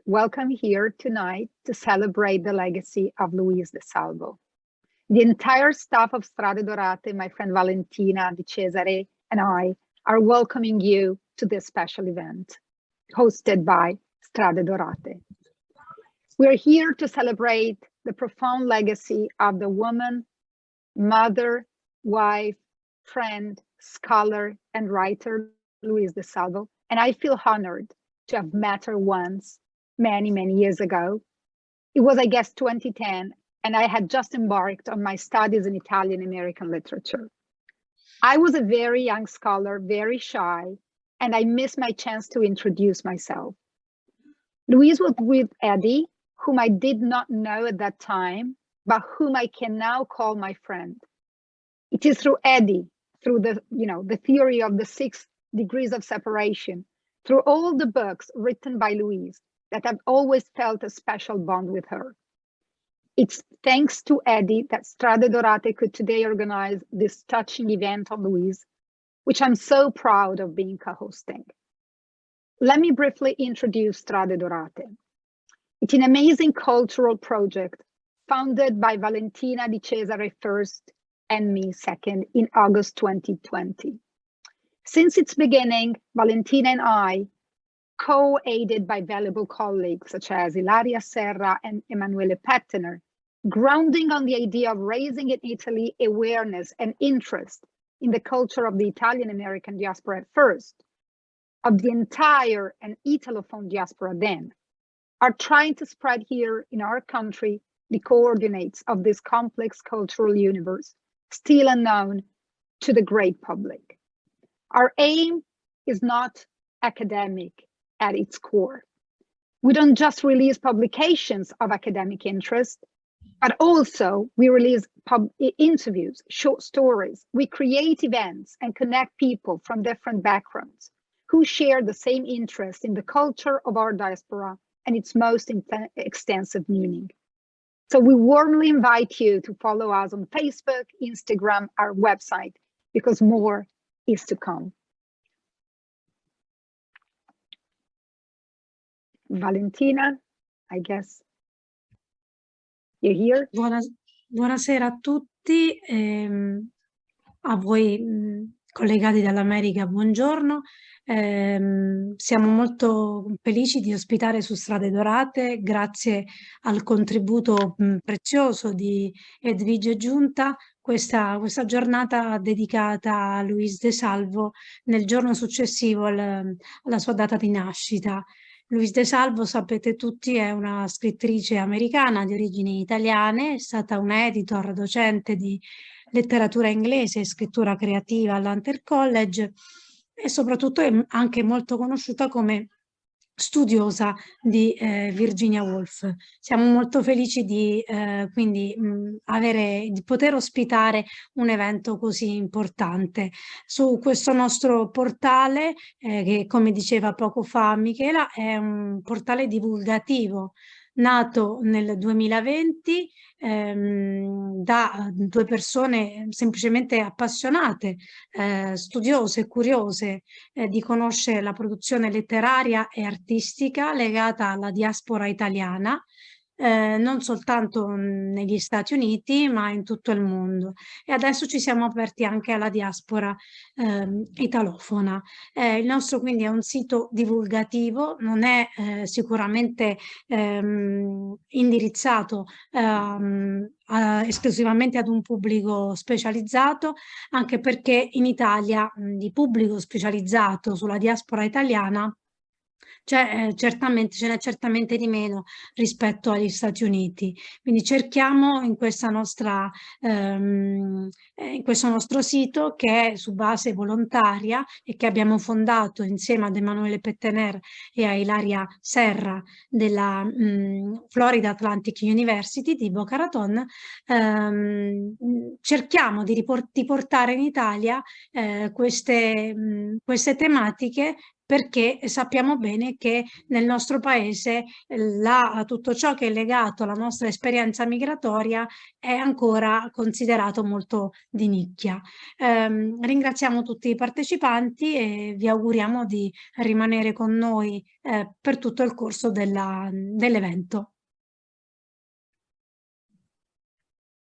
welcome here tonight to celebrate the legacy of Louise DeSalvo. The entire staff of Strade Dorate, my friend Valentina, Cesare, and I are welcoming you to this special event hosted by Strade Dorate. We're here to celebrate the profound legacy of the woman, mother, wife, friend, scholar, and writer, Louise DeSalvo, and I feel honored to have met her once, many years ago. It was, I guess, 2010, and I had just embarked on my studies in Italian American literature. I was a very young scholar, very shy, and I missed my chance to introduce myself. Louise was with Eddie, whom I did not know at that time, but whom I can now call my friend. It is through Eddie, through the theory of the 6 degrees of separation, through all the books written by Louise, that I've always felt a special bond with her. It's thanks to Eddie that Strade Dorate could today organize this touching event on Louise, which I'm so proud of being co-hosting. Let me briefly introduce Strade Dorate. It's an amazing cultural project founded by Valentina Di Cesare first and me second in August 2020. Since its beginning, Valentina and I, co-aided by valuable colleagues such as Ilaria Serra and Emanuele Pettener, grounding on the idea of raising in Italy awareness and interest in the culture of the Italian-American diaspora at first, of the entire and Italophone diaspora then, are trying to spread here in our country the coordinates of this complex cultural universe, still unknown to the great public. Our aim is not academic at its core. We don't just release publications of academic interest, but also we release interviews, short stories. We create events and connect people from different backgrounds who share the same interest in the culture of our diaspora and its most extensive meaning. So we warmly invite you to follow us on Facebook, Instagram, our website, because more is to come. Valentina, I guess you're here. Buonasera a tutti, a voi collegati dall'America, buongiorno. Siamo molto felici di ospitare su Strade Dorate, grazie al contributo prezioso di Edvige e Giunta, questa giornata dedicata a Louise DeSalvo nel giorno successivo alla sua data di nascita. Louise DeSalvo, sapete tutti, è una scrittrice americana di origini italiane, è stata una editor, docente di letteratura inglese e scrittura creativa all'Hunter College e soprattutto è anche molto conosciuta come studiosa di Virginia Woolf. Siamo molto felici di poter ospitare un evento così importante su questo nostro portale che, come diceva poco fa Michela, è un portale divulgativo nato nel 2020 da 2 persone semplicemente appassionate, studiose e curiose di conoscere la produzione letteraria e artistica legata alla diaspora italiana, non soltanto negli Stati Uniti ma in tutto il mondo, e adesso ci siamo aperti anche alla diaspora italofona. Il nostro quindi è un sito divulgativo, non è sicuramente indirizzato esclusivamente ad un pubblico specializzato, anche perché in Italia di pubblico specializzato sulla diaspora italiana ce n'è certamente di meno rispetto agli Stati Uniti. Quindi cerchiamo in questo nostro sito, che è su base volontaria e che abbiamo fondato insieme ad Emanuele Pettener e a Ilaria Serra della Florida Atlantic University di Boca Raton, cerchiamo di portare in Italia queste tematiche perché sappiamo bene che nel nostro paese tutto ciò che è legato alla nostra esperienza migratoria è ancora considerato molto di nicchia. Ringraziamo tutti i partecipanti e vi auguriamo di rimanere con noi per tutto il corso dell'evento.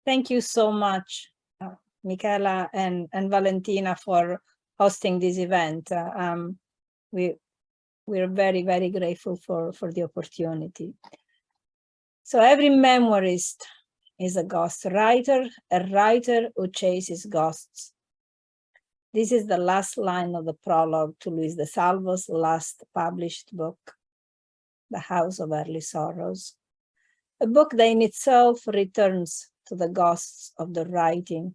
Thank you so much, Michela and Valentina, for hosting this event. We're very, very grateful for the opportunity. So every memoirist is a ghost writer, a writer who chases ghosts. This is the last line of the prologue to Louise DeSalvo's last published book, The House of Early Sorrows, a book that in itself returns to the ghosts of the writing,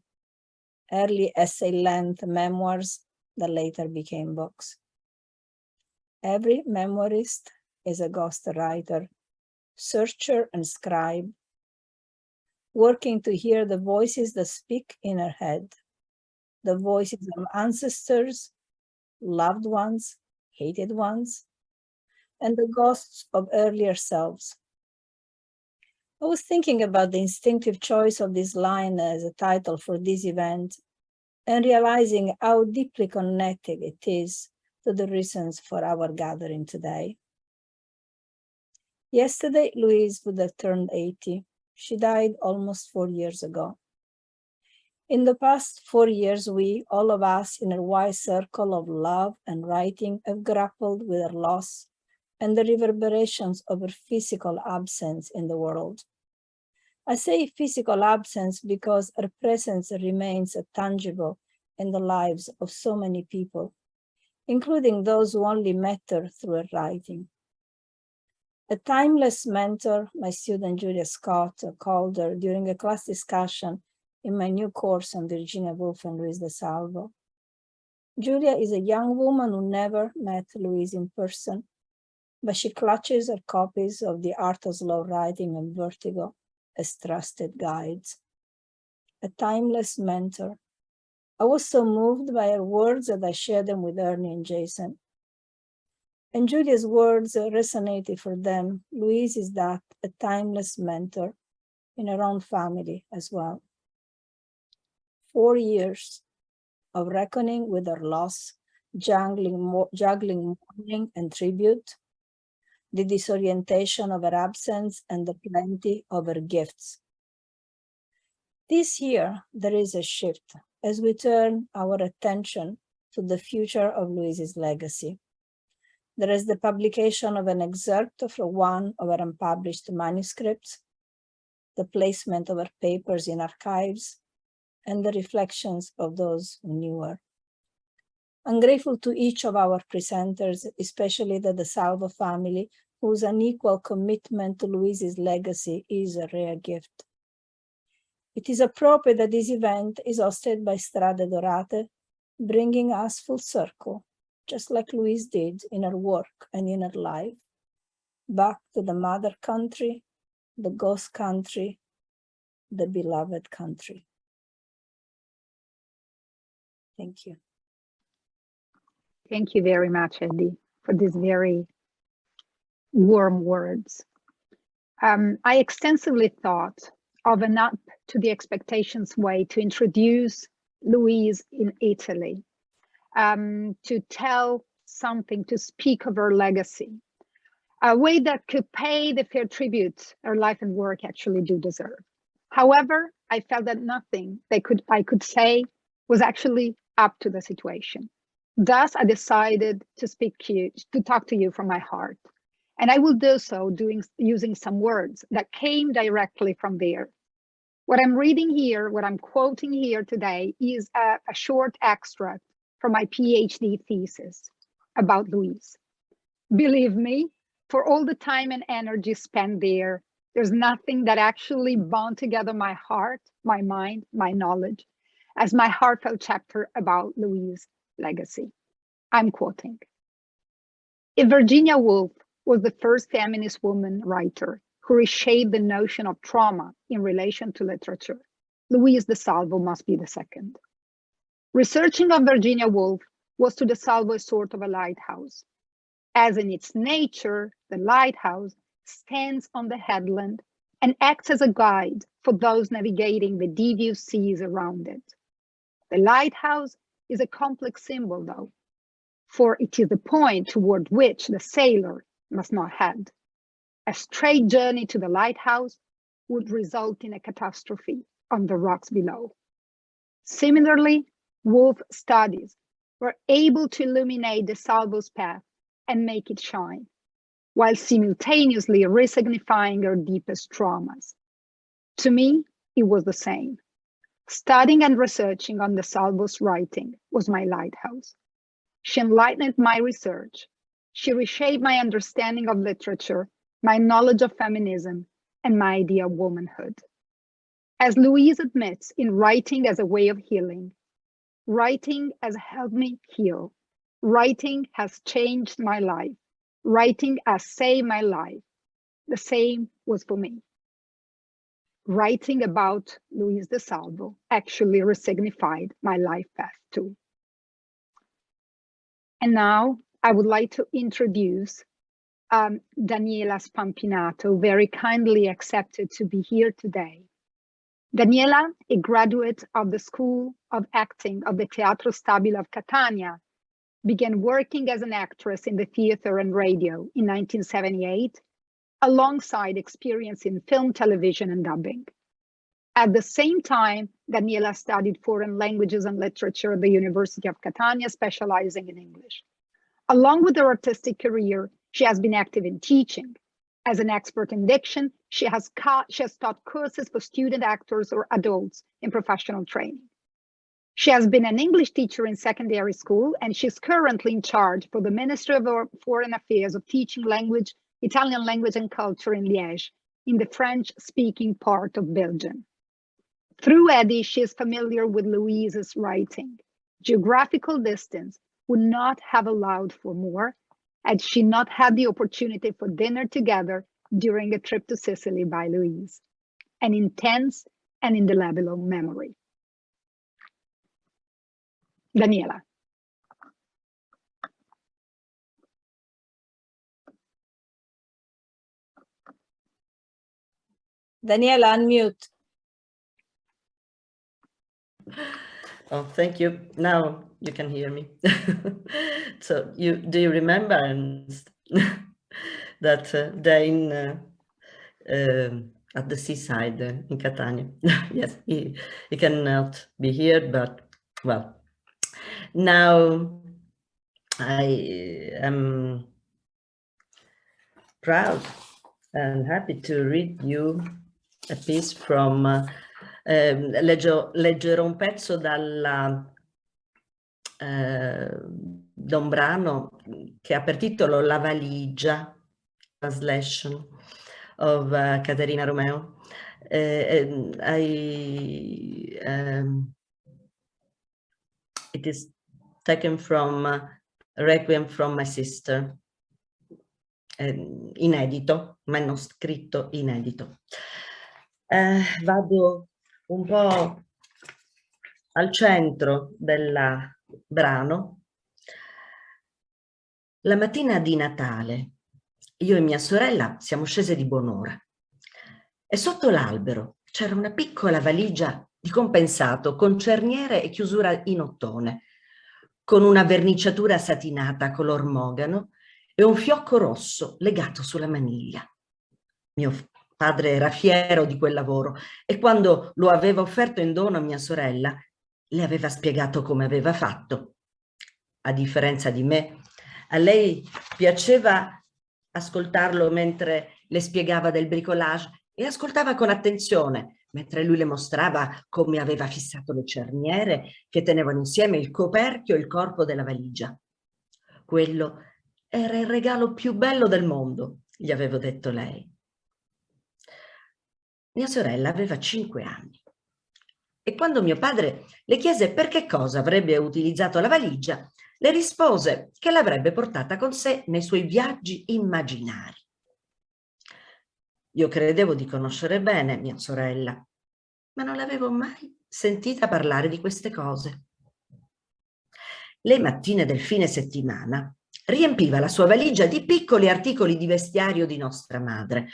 early essay-length memoirs that later became books. Every memoirist is a ghost writer, searcher and scribe, working to hear the voices that speak in her head, the voices of ancestors, loved ones, hated ones, and the ghosts of earlier selves. I was thinking about the instinctive choice of this line as a title for this event and realizing how deeply connected it is to the reasons for our gathering today. Yesterday, Louise would have turned 80. She died almost 4 years ago. In the past 4 years, we, all of us in a wide circle of love and writing, have grappled with her loss and the reverberations of her physical absence in the world. I say physical absence because her presence remains tangible in the lives of so many people, including those who only met her through her writing. A timeless mentor, my student Julia Scott called her during a class discussion in my new course on Virginia Woolf and Louise DeSalvo. Julia is a young woman who never met Louise in person, but she clutches her copies of The Art of Slow Writing and Vertigo as trusted guides. A timeless mentor. I was so moved by her words that I shared them with Ernie and Jason. And Julia's words resonated for them. Louise is that, a timeless mentor in her own family as well. 4 years of reckoning with her loss, juggling mourning and tribute, the disorientation of her absence and the plenty of her gifts. This year, there is a shift as we turn our attention to the future of Louise's legacy. There is the publication of an excerpt from one of her unpublished manuscripts, the placement of her papers in archives, and the reflections of those who knew her. I'm grateful to each of our presenters, especially the DeSalvo family, whose unequal commitment to Louise's legacy is a rare gift. It is appropriate that this event is hosted by Strade Dorate, bringing us full circle, just like Louise did in her work and in her life, back to the mother country, the ghost country, the beloved country. Thank you. Thank you very much, Eddie, for these very warm words. I extensively thought of an up to the expectations way to introduce Louise in Italy, to tell something, to speak of her legacy, a way that could pay the fair tribute her life and work actually do deserve. However, I felt that nothing I could say was actually up to the situation. Thus, I decided to talk to you from my heart. And I will do so using some words that came directly from there. What I'm reading here, what I'm quoting here today is a short extract from my PhD thesis about Louise. Believe me, for all the time and energy spent there, there's nothing that actually bound together my heart, my mind, my knowledge, as my heartfelt chapter about Louise's legacy. I'm quoting. If Virginia Woolf was the first feminist woman writer who reshaped the notion of trauma in relation to literature, Louise DeSalvo must be the second. Researching of Virginia Woolf was to DeSalvo a sort of a lighthouse. As in its nature, the lighthouse stands on the headland and acts as a guide for those navigating the devious seas around it. The lighthouse is a complex symbol, though, for it is the point toward which the sailor must not head. A straight journey to the lighthouse would result in a catastrophe on the rocks below. Similarly, Wolf's studies were able to illuminate DeSalvo's path and make it shine, while simultaneously resignifying her deepest traumas. To me, it was the same. Studying and researching on DeSalvo's writing was my lighthouse. She enlightened my research. She reshaped my understanding of literature, my knowledge of feminism, and my idea of womanhood. As Louise admits in Writing as a Way of Healing, writing has helped me heal. Writing has changed my life. Writing has saved my life. The same was for me. Writing about Louise DeSalvo actually resignified my life path too. And now I would like to introduce Daniela Spampinato, very kindly accepted to be here today. Daniela, a graduate of the School of Acting of the Teatro Stabile of Catania, began working as an actress in the theater and radio in 1978, alongside experience in film, television, and dubbing. At the same time, Daniela studied foreign languages and literature at the University of Catania, specializing in English. Along with her artistic career, she has been active in teaching. As an expert in diction, she has taught courses for student actors or adults in professional training. She has been an English teacher in secondary school, and she's currently in charge for the Ministry of Foreign Affairs of teaching language, Italian language and culture in Liège, in the French-speaking part of Belgium. Through Eddie, she is familiar with Louise's writing. Geographical distance would not have allowed for more had she not had the opportunity for dinner together during a trip to Sicily by Louise, an intense and indelible memory. Daniela. Daniela, unmute. Oh, thank you. Now you can hear me. So do you remember Ernest, that day at the seaside in Catania? Yes, he cannot be here, but well, now I am proud and happy to read you a piece from leggerò un pezzo da un brano che ha per titolo La valigia, translation of Caterina Romeo. It is taken from Requiem from My Sister, inedito, manoscritto inedito. Vado un po' al centro del brano. La mattina di Natale, io e mia sorella siamo scese di buon'ora e sotto l'albero c'era una piccola valigia di compensato con cerniere e chiusura in ottone, con una verniciatura satinata color mogano e un fiocco rosso legato sulla maniglia. Mio padre era fiero di quel lavoro e quando lo aveva offerto in dono a mia sorella, le aveva spiegato come aveva fatto. A differenza di me, a lei piaceva ascoltarlo mentre le spiegava del bricolage e ascoltava con attenzione mentre lui le mostrava come aveva fissato le cerniere che tenevano insieme il coperchio e il corpo della valigia. Quello era il regalo più bello del mondo, gli avevo detto lei. Mia sorella aveva 5 anni e quando mio padre le chiese per che cosa avrebbe utilizzato la valigia, le rispose che l'avrebbe portata con sé nei suoi viaggi immaginari. Io credevo di conoscere bene mia sorella, ma non l'avevo mai sentita parlare di queste cose. Le mattine del fine settimana riempiva la sua valigia di piccoli articoli di vestiario di nostra madre,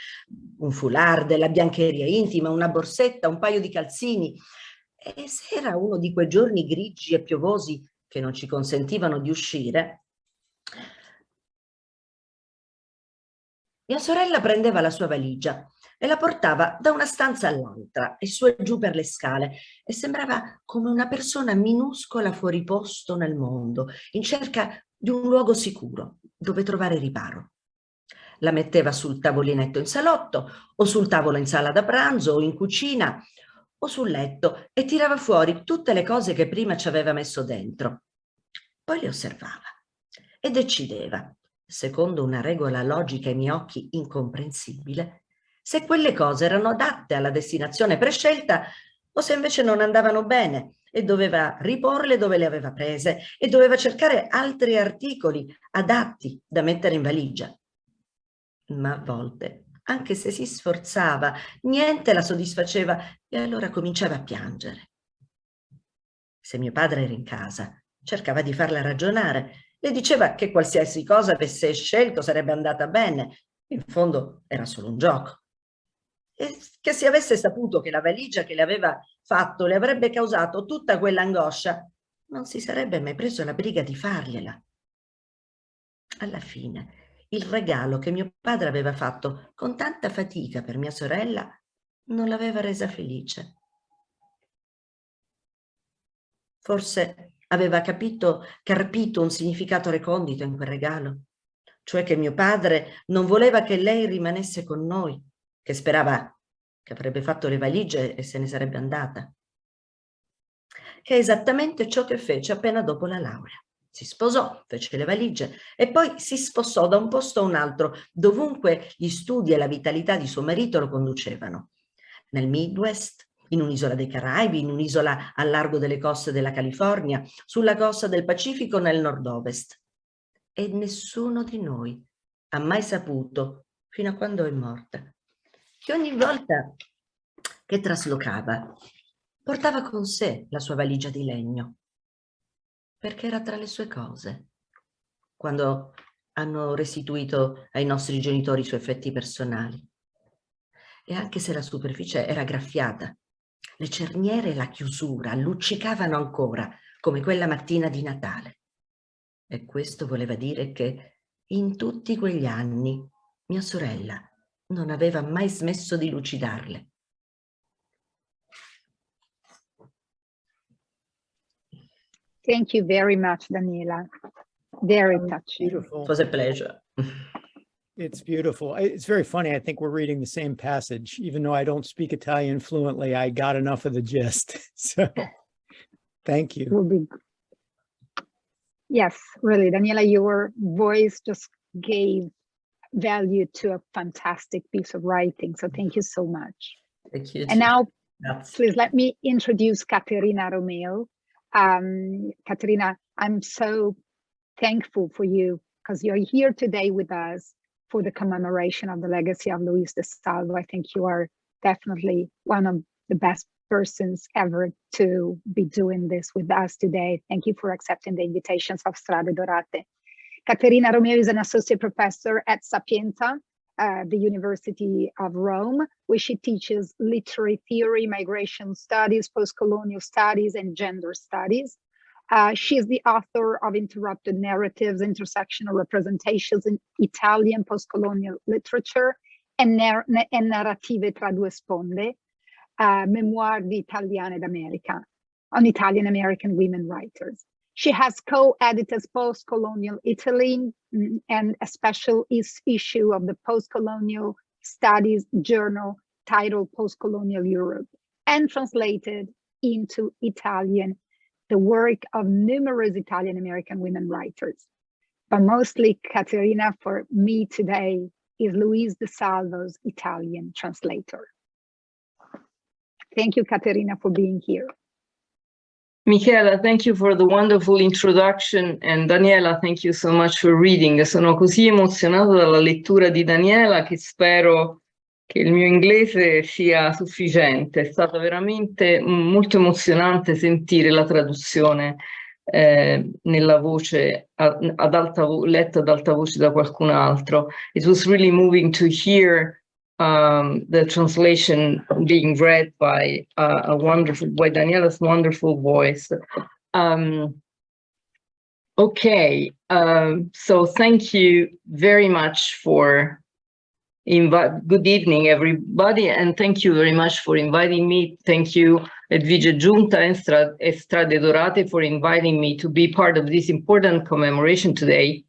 un foulard, della biancheria intima, una borsetta, un paio di calzini. E se era uno di quei giorni grigi e piovosi che non ci consentivano di uscire, mia sorella prendeva la sua valigia e la portava da una stanza all'altra e su e giù per le scale e sembrava come una persona minuscola fuori posto nel mondo, in cerca di un luogo sicuro dove trovare riparo. La metteva sul tavolinetto in salotto o sul tavolo in sala da pranzo o in cucina o sul letto e tirava fuori tutte le cose che prima ci aveva messo dentro. Poi le osservava e decideva, secondo una regola logica ai miei occhi incomprensibile, se quelle cose erano adatte alla destinazione prescelta o se invece non andavano bene e doveva riporle dove le aveva prese e doveva cercare altri articoli adatti da mettere in valigia. Ma a volte, anche se si sforzava, niente la soddisfaceva e allora cominciava a piangere. Se mio padre era in casa, cercava di farla ragionare. Le diceva che qualsiasi cosa avesse scelto sarebbe andata bene. In fondo era solo un gioco. E che se avesse saputo che la valigia che le aveva fatto le avrebbe causato tutta quell'angoscia, non si sarebbe mai preso la briga di fargliela. Alla fine, il regalo che mio padre aveva fatto con tanta fatica per mia sorella non l'aveva resa felice. Forse aveva carpito un significato recondito in quel regalo, cioè che mio padre non voleva che lei rimanesse con noi, che sperava che avrebbe fatto le valigie e se ne sarebbe andata. Che è esattamente ciò che fece appena dopo la laurea. Si sposò, fece le valigie e poi si spostò da un posto a un altro, dovunque gli studi e la vitalità di suo marito lo conducevano. Nel Midwest, in un'isola dei Caraibi, in un'isola al largo delle coste della California, sulla costa del Pacifico nel nord-ovest. E nessuno di noi ha mai saputo, fino a quando è morta, che ogni volta che traslocava portava con sé la sua valigia di legno, perché era tra le sue cose, quando hanno restituito ai nostri genitori i suoi effetti personali. E anche se la superficie era graffiata, le cerniere e la chiusura luccicavano ancora, come quella mattina di Natale. E questo voleva dire che in tutti quegli anni mia sorella non aveva mai smesso di lucidarle. Thank you very much, Daniela. Very touching. Beautiful. It was a pleasure. It's beautiful. It's very funny. I think we're reading the same passage. Even though I don't speak Italian fluently, I got enough of the gist. So thank you. Will be. Yes, really, Daniela, your voice just gave value to a fantastic piece of writing. So thank you so much. Thank you. And now, Grazie. please let me introduce Caterina Romeo. Caterina, I'm so thankful for you because you're here today with us for the commemoration of the legacy of Louise DeSalvo. I think you are definitely one of the best persons ever to be doing this with us today. Thank you for accepting the invitations of Strade Dorate. Caterina Romeo is an associate professor at Sapienza, the University of Rome, where she teaches literary theory, migration studies, post-colonial studies, and gender studies. She is the author of Interrupted Narratives, Intersectional Representations in Italian Post-Colonial Literature, and Narrative tra due sponde, Memoir di Italiane d'America, on Italian-American women writers. She has co-edited Post-Colonial Italy and a special issue of the Post-Colonial Studies Journal titled Post-Colonial Europe, and translated into Italian the work of numerous Italian-American women writers. But mostly, Caterina, for me today, is Louise DeSalvo's Italian translator. Thank you, Caterina, for being here. Michela, thank you for the wonderful introduction, and Daniela, thank you so much for reading. Sono così emozionata dalla lettura di Daniela che spero che il mio inglese sia sufficiente. È stato veramente molto emozionante sentire la traduzione nella voce letta ad alta voce da qualcun altro. It was really moving to hear the translation being read by Daniela's wonderful voice. Okay, so thank you very much for good evening, everybody, and thank you very much for inviting me. Thank you, Edvige, Giunta, and Strade Dorate for inviting me to be part of this important commemoration today.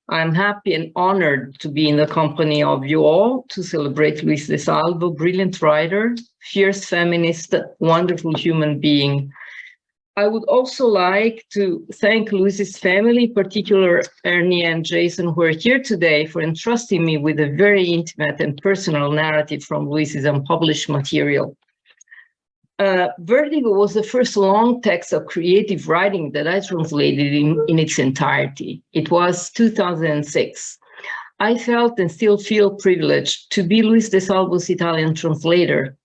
I'm happy and honored to be in the company of you all to celebrate Louise DeSalvo, brilliant writer, fierce feminist, wonderful human being. I would also like to thank Louise's family, particularly Ernest and Jason, who are here today, for entrusting me with a very intimate and personal narrative from Louise's unpublished material. Vertigo was the first long text of creative writing that I translated in its entirety. It was 2006. I felt and still feel privileged to be Louise DeSalvo's Italian translator,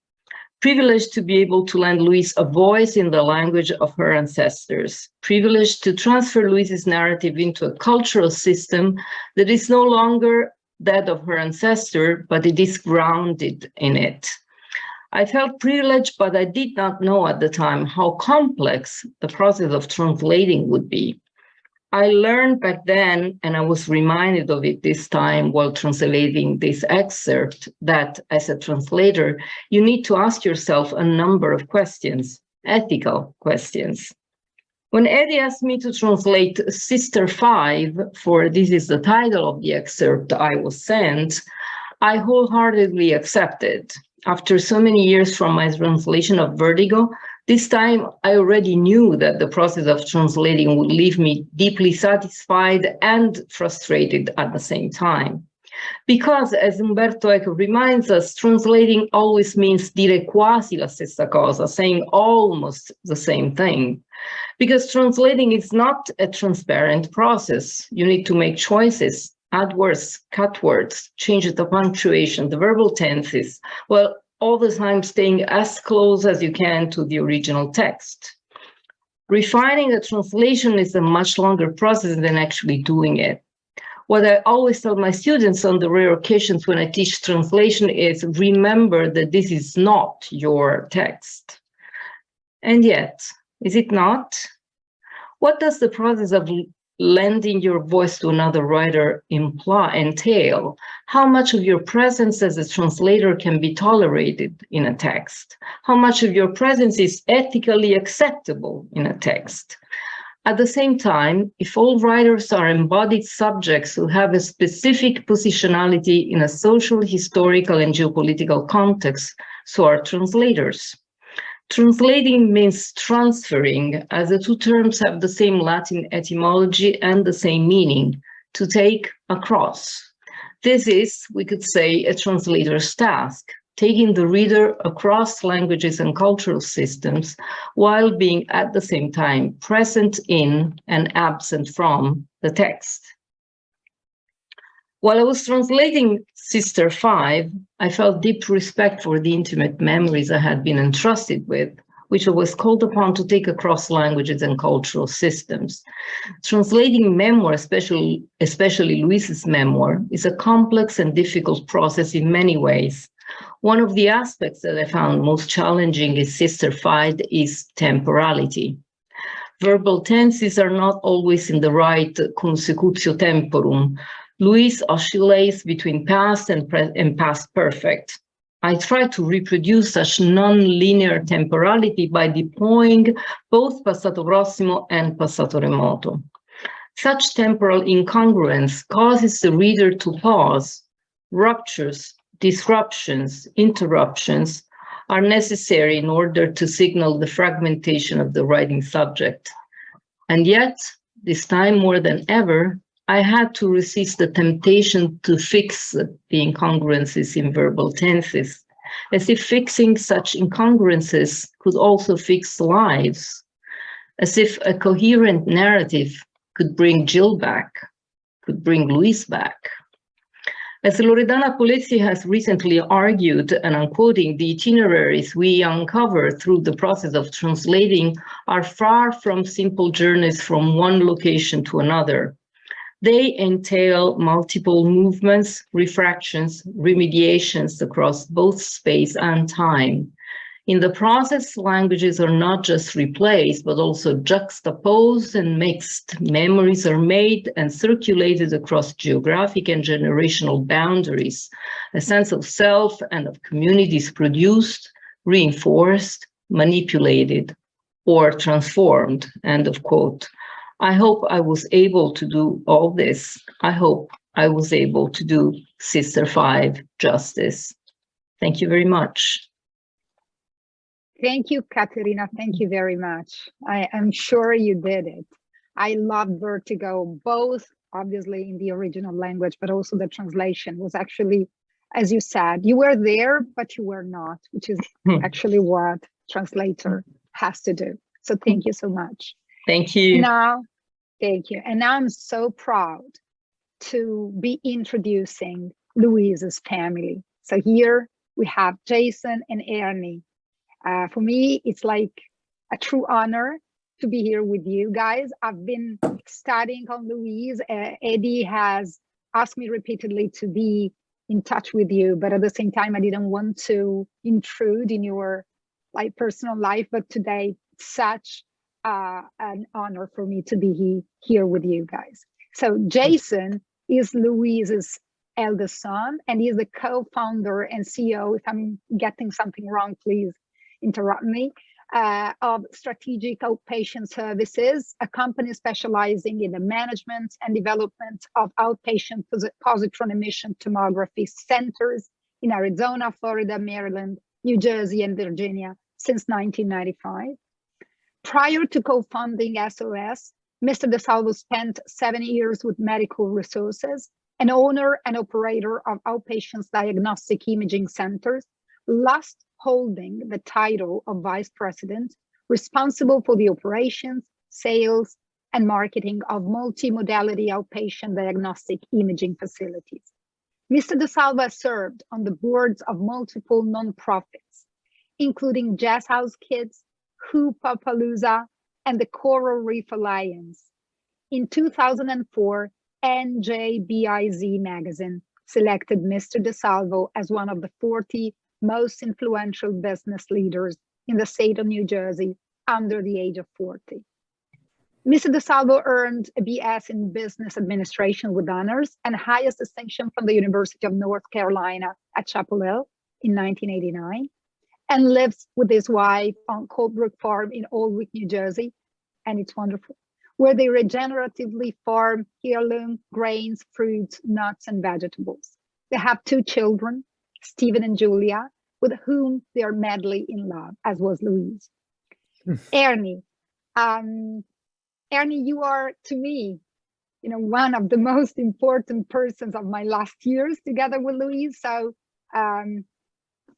privileged to be able to lend Louise a voice in the language of her ancestors, privileged to transfer Louise's narrative into a cultural system that is no longer that of her ancestor, but it is grounded in it. I felt privileged, but I did not know at the time how complex the process of translating would be. I learned back then, and I was reminded of it this time while translating this excerpt, that as a translator, you need to ask yourself a number of questions, ethical questions. When Eddie asked me to translate Sister 5, for this is the title of the excerpt I was sent, I wholeheartedly accepted. After so many years from my translation of Vertigo, this time I already knew that the process of translating would leave me deeply satisfied and frustrated at the same time. Because, as Umberto Eco reminds us, translating always means dire quasi la stessa cosa, saying almost the same thing. Because translating is not a transparent process. You need to make choices, add words, cut words, change the punctuation, the verbal tenses, well, all the time staying as close as you can to the original text. Refining a translation is a much longer process than actually doing it. What I always tell my students on the rare occasions when I teach translation is, remember that this is not your text. And yet, is it not? What does the process of lending your voice to another writer entail? How much of your presence as a translator can be tolerated in a text? How much of your presence is ethically acceptable in a text? At the same time, if all writers are embodied subjects who have a specific positionality in a social, historical, and geopolitical context, so are translators. Translating means transferring, as the two terms have the same Latin etymology and the same meaning, to take across. This is, we could say, a translator's task, taking the reader across languages and cultural systems while being at the same time present in and absent from the text. While I was translating Sister 5, I felt deep respect for the intimate memories I had been entrusted with, which I was called upon to take across languages and cultural systems. Translating memoir, especially Louise's memoir, is a complex and difficult process in many ways. One of the aspects that I found most challenging in Sister 5 is temporality. Verbal tenses are not always in the right consecutio temporum. Louise oscillates between past and past perfect. I try to reproduce such non-linear temporality by deploying both passato prossimo and passato remoto. Such temporal incongruence causes the reader to pause. Ruptures, disruptions, interruptions are necessary in order to signal the fragmentation of the writing subject. And yet, this time more than ever, I had to resist the temptation to fix the incongruences in verbal tenses, as if fixing such incongruences could also fix lives, as if a coherent narrative could bring Jill back, could bring Louise back. As Loredana Polizzi has recently argued, and I'm quoting, the itineraries we uncover through the process of translating are far from simple journeys from one location to another. They entail multiple movements, refractions, remediations across both space and time. In the process, languages are not just replaced, but also juxtaposed and mixed. Memories are made and circulated across geographic and generational boundaries. A sense of self and of community is produced, reinforced, manipulated, or transformed, end of quote. I hope I was able to do all this. I hope I was able to do Sister 5 justice. Thank you very much. Thank you, Caterina. Thank you very much. I am sure you did it. I loved Vertigo, both obviously in the original language, but also the translation was actually, as you said, you were there, but you were not, which is actually what translator has to do. So thank you so much. Thank you. Thank you. And now I'm so proud to be introducing Louise's family. So here we have Jason and Ernie. For me, it's like a true honor to be here with you guys. I've been studying on Louise. Eddie has asked me repeatedly to be in touch with you, but at the same time, I didn't want to intrude in your personal life. But today, such an honor for me to be here with you guys. So Jason is Louise's eldest son, and he is the co-founder and CEO. If I'm getting something wrong, please interrupt me, of Strategic Outpatient Services, a company specializing in the management and development of outpatient positron emission tomography centers in Arizona, Florida, Maryland, New Jersey, and Virginia since 1995. Prior to co-founding SOS, Mr. DeSalvo spent 7 years with Medical Resources, an owner and operator of outpatient diagnostic imaging centers, last holding the title of Vice President, responsible for the operations, sales, and marketing of multimodality outpatient diagnostic imaging facilities. Mr. DeSalvo served on the boards of multiple nonprofits, including Jazz House Kids, Hoopapalooza, and the Coral Reef Alliance. In 2004, NJBIZ magazine selected Mr. DeSalvo as one of the 40 most influential business leaders in the state of New Jersey under the age of 40. Mr. DeSalvo earned a BS in Business Administration with honors and highest distinction from the University of North Carolina at Chapel Hill in 1989, and lives with his wife on Coldbrook Farm in Oldwick, New Jersey, and it's wonderful, where they regeneratively farm heirloom grains, fruits, nuts, and vegetables. They have 2 children, Stephen and Julia, with whom they are madly in love, as was Louise. Ernie, you are, to me, one of the most important persons of my last years together with Louise. So Ernie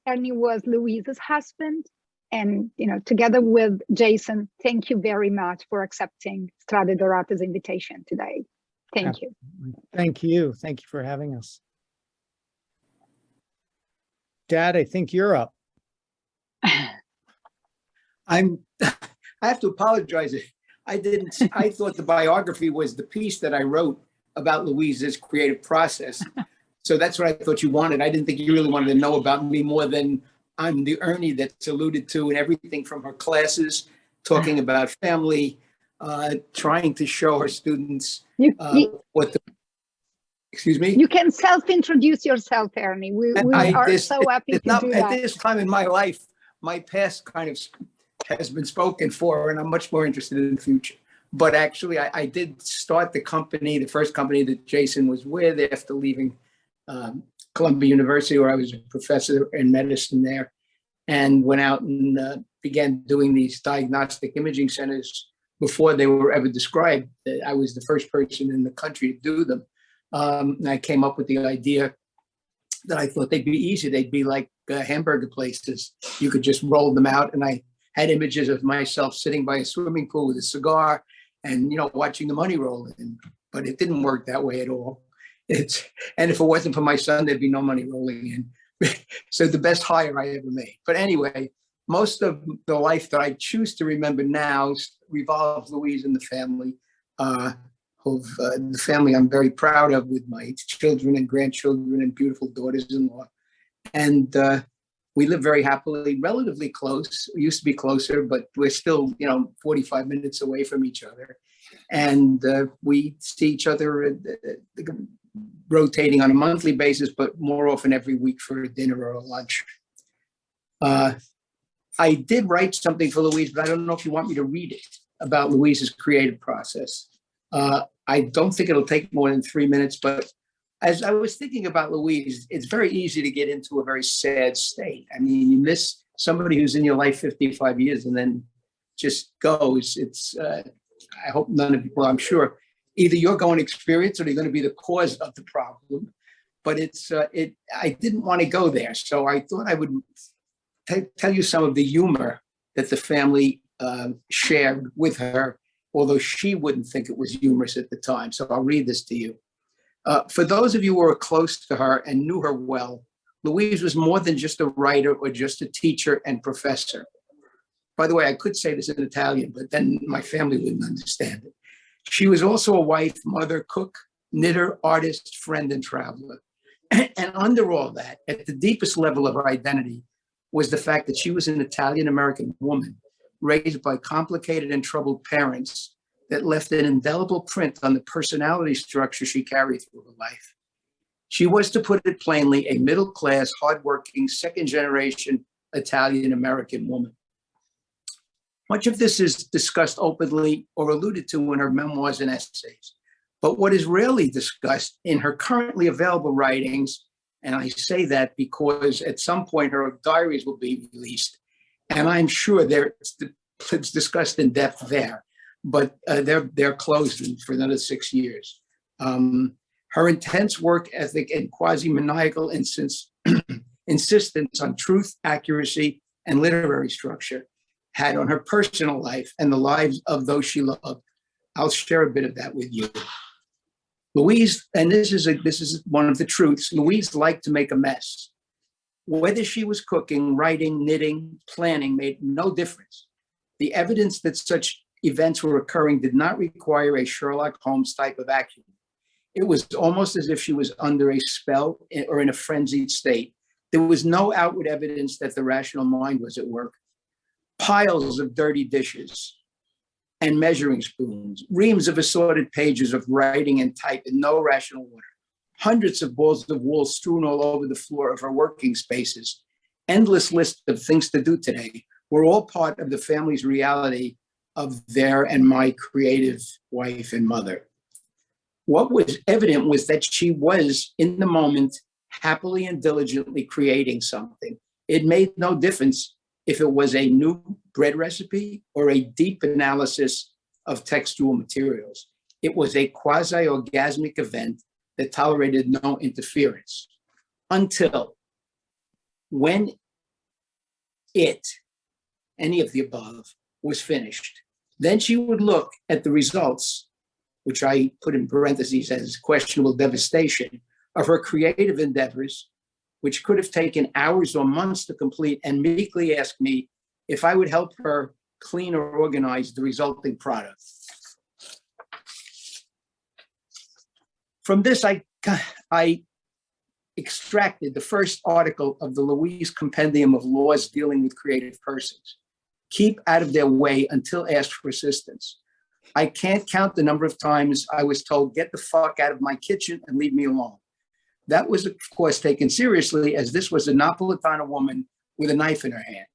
was Louise's husband, and together with Jason, thank you very much for accepting Strade Dorate's invitation today. Thank you. Thank you. Thank you for having us. Dad, I think you're up. I have to apologize. I thought the biography was the piece that I wrote about Louise's creative process. So that's what I thought you wanted. I didn't think you really wanted to know about me more than I'm the Ernie that's alluded to in everything from her classes, talking about family, trying to show her students what the, excuse me? You can self-introduce yourself, Ernie. We are so happy to do that. At this time in my life, my past kind of has been spoken for, and I'm much more interested in the future. But actually, I did start the company, the first company that Jason was with after leaving Columbia University, where I was a professor in medicine there, and went out and began doing these diagnostic imaging centers before they were ever described. I was the first person in the country to do them. And I came up with the idea that I thought they'd be easy. They'd be like hamburger places. You could just roll them out. And I had images of myself sitting by a swimming pool with a cigar and, watching the money roll in. But it didn't work that way at all. And if it wasn't for my son, there'd be no money rolling in. So the best hire I ever made. But anyway, most of the life that I choose to remember now revolves Louise and the family, the family I'm very proud of, with my children and grandchildren and beautiful daughters-in-law. And we live very happily, relatively close. We used to be closer, but we're still, 45 minutes away from each other. And we see each other rotating on a monthly basis, but more often every week for a dinner or a lunch. I did write something for Louise, but I don't know if you want me to read it, about Louise's creative process. I don't think it'll take more than 3 minutes, but as I was thinking about Louise, it's very easy to get into a very sad state. I mean, you miss somebody who's in your life 55 years and then just goes. I hope none of you, well, I'm sure either you're going to experience it or you're going to be the cause of the problem. But I didn't want to go there. So I thought I would tell you some of the humor that the family shared with her, although she wouldn't think it was humorous at the time. So I'll read this to you. For those of you who are close to her and knew her well, Louise was more than just a writer or just a teacher and professor. By the way, I could say this in Italian, but then my family wouldn't understand it. She was also a wife, mother, cook, knitter, artist, friend, and traveler. And under all that, at the deepest level of her identity, was the fact that she was an Italian-American woman raised by complicated and troubled parents that left an indelible print on the personality structure she carried through her life. She was, to put it plainly, a middle-class, hardworking, second-generation Italian-American woman. Much of this is discussed openly or alluded to in her memoirs and essays. But what is rarely discussed in her currently available writings, and I say that because at some point her diaries will be released, and I'm sure it's discussed in depth there, but they're closed for another 6 years. Her intense work ethic and quasi-maniacal insistence on truth, accuracy, and literary structure had on her personal life and the lives of those she loved. I'll share a bit of that with you. Louise, and this is one of the truths, Louise liked to make a mess. Whether she was cooking, writing, knitting, planning made no difference. The evidence that such events were occurring did not require a Sherlock Holmes type of acumen. It was almost as if she was under a spell or in a frenzied state. There was no outward evidence that the rational mind was at work. Piles of dirty dishes and measuring spoons, reams of assorted pages of writing and type in no rational order, hundreds of balls of wool strewn all over the floor of her working spaces, endless list of things to do today were all part of the family's reality of their and my creative wife and mother. What was evident was that she was, in the moment, happily and diligently creating something. It made no difference if it was a new bread recipe or a deep analysis of textual materials. It was a quasi-orgasmic event that tolerated no interference until when any of the above, was finished. Then she would look at the results, which I put in parentheses as questionable devastation, of her creative endeavors, which could have taken hours or months to complete, and meekly ask me if I would help her clean or organize the resulting product. From this, I extracted the first article of the Louise Compendium of Laws dealing with creative persons. Keep out of their way until asked for assistance. I can't count the number of times I was told, get the fuck out of my kitchen and leave me alone. That was, of course, taken seriously, as this was a Napolitana woman with a knife in her hand.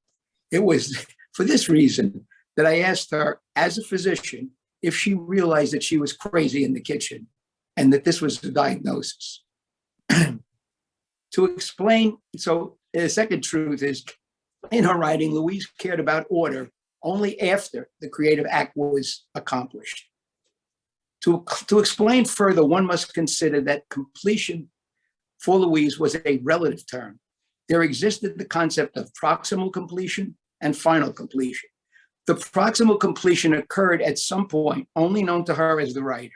It was for this reason that I asked her, as a physician, if she realized that she was crazy in the kitchen and that this was the diagnosis. To explain, so the second truth is, in her writing, Louise cared about order only after the creative act was accomplished. To explain further, one must consider that completion for Louise was a relative term. There existed the concept of proximal completion and final completion. The proximal completion occurred at some point only known to her as the writer.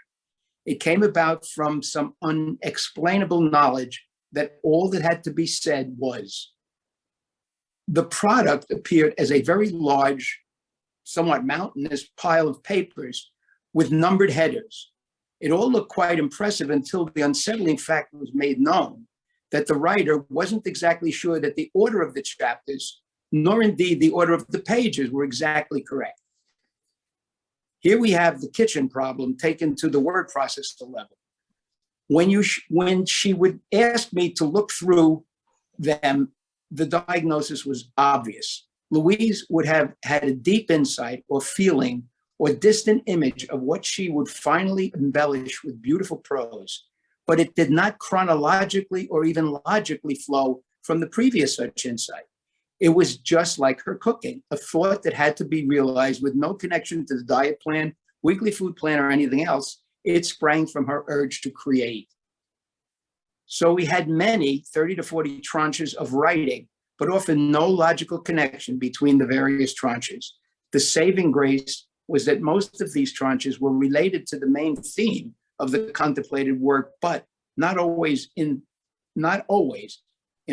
It came about from some unexplainable knowledge that all that had to be said was. The product appeared as a very large, somewhat mountainous pile of papers with numbered headers. It all looked quite impressive until the unsettling fact was made known that the writer wasn't exactly sure that the order of the chapters, nor indeed the order of the pages, were exactly correct. Here we have the kitchen problem taken to the word processor level. When she would ask me to look through them, the diagnosis was obvious. Louise would have had a deep insight or feeling or distant image of what she would finally embellish with beautiful prose, but it did not chronologically or even logically flow from the previous such insight. It was just like her cooking, a thought that had to be realized with no connection to the diet plan, weekly food plan, or anything else. It sprang from her urge to create. So we had many 30 to 40 tranches of writing, but often no logical connection between the various tranches. The saving grace was that most of these tranches were related to the main theme of the contemplated work, but not always. In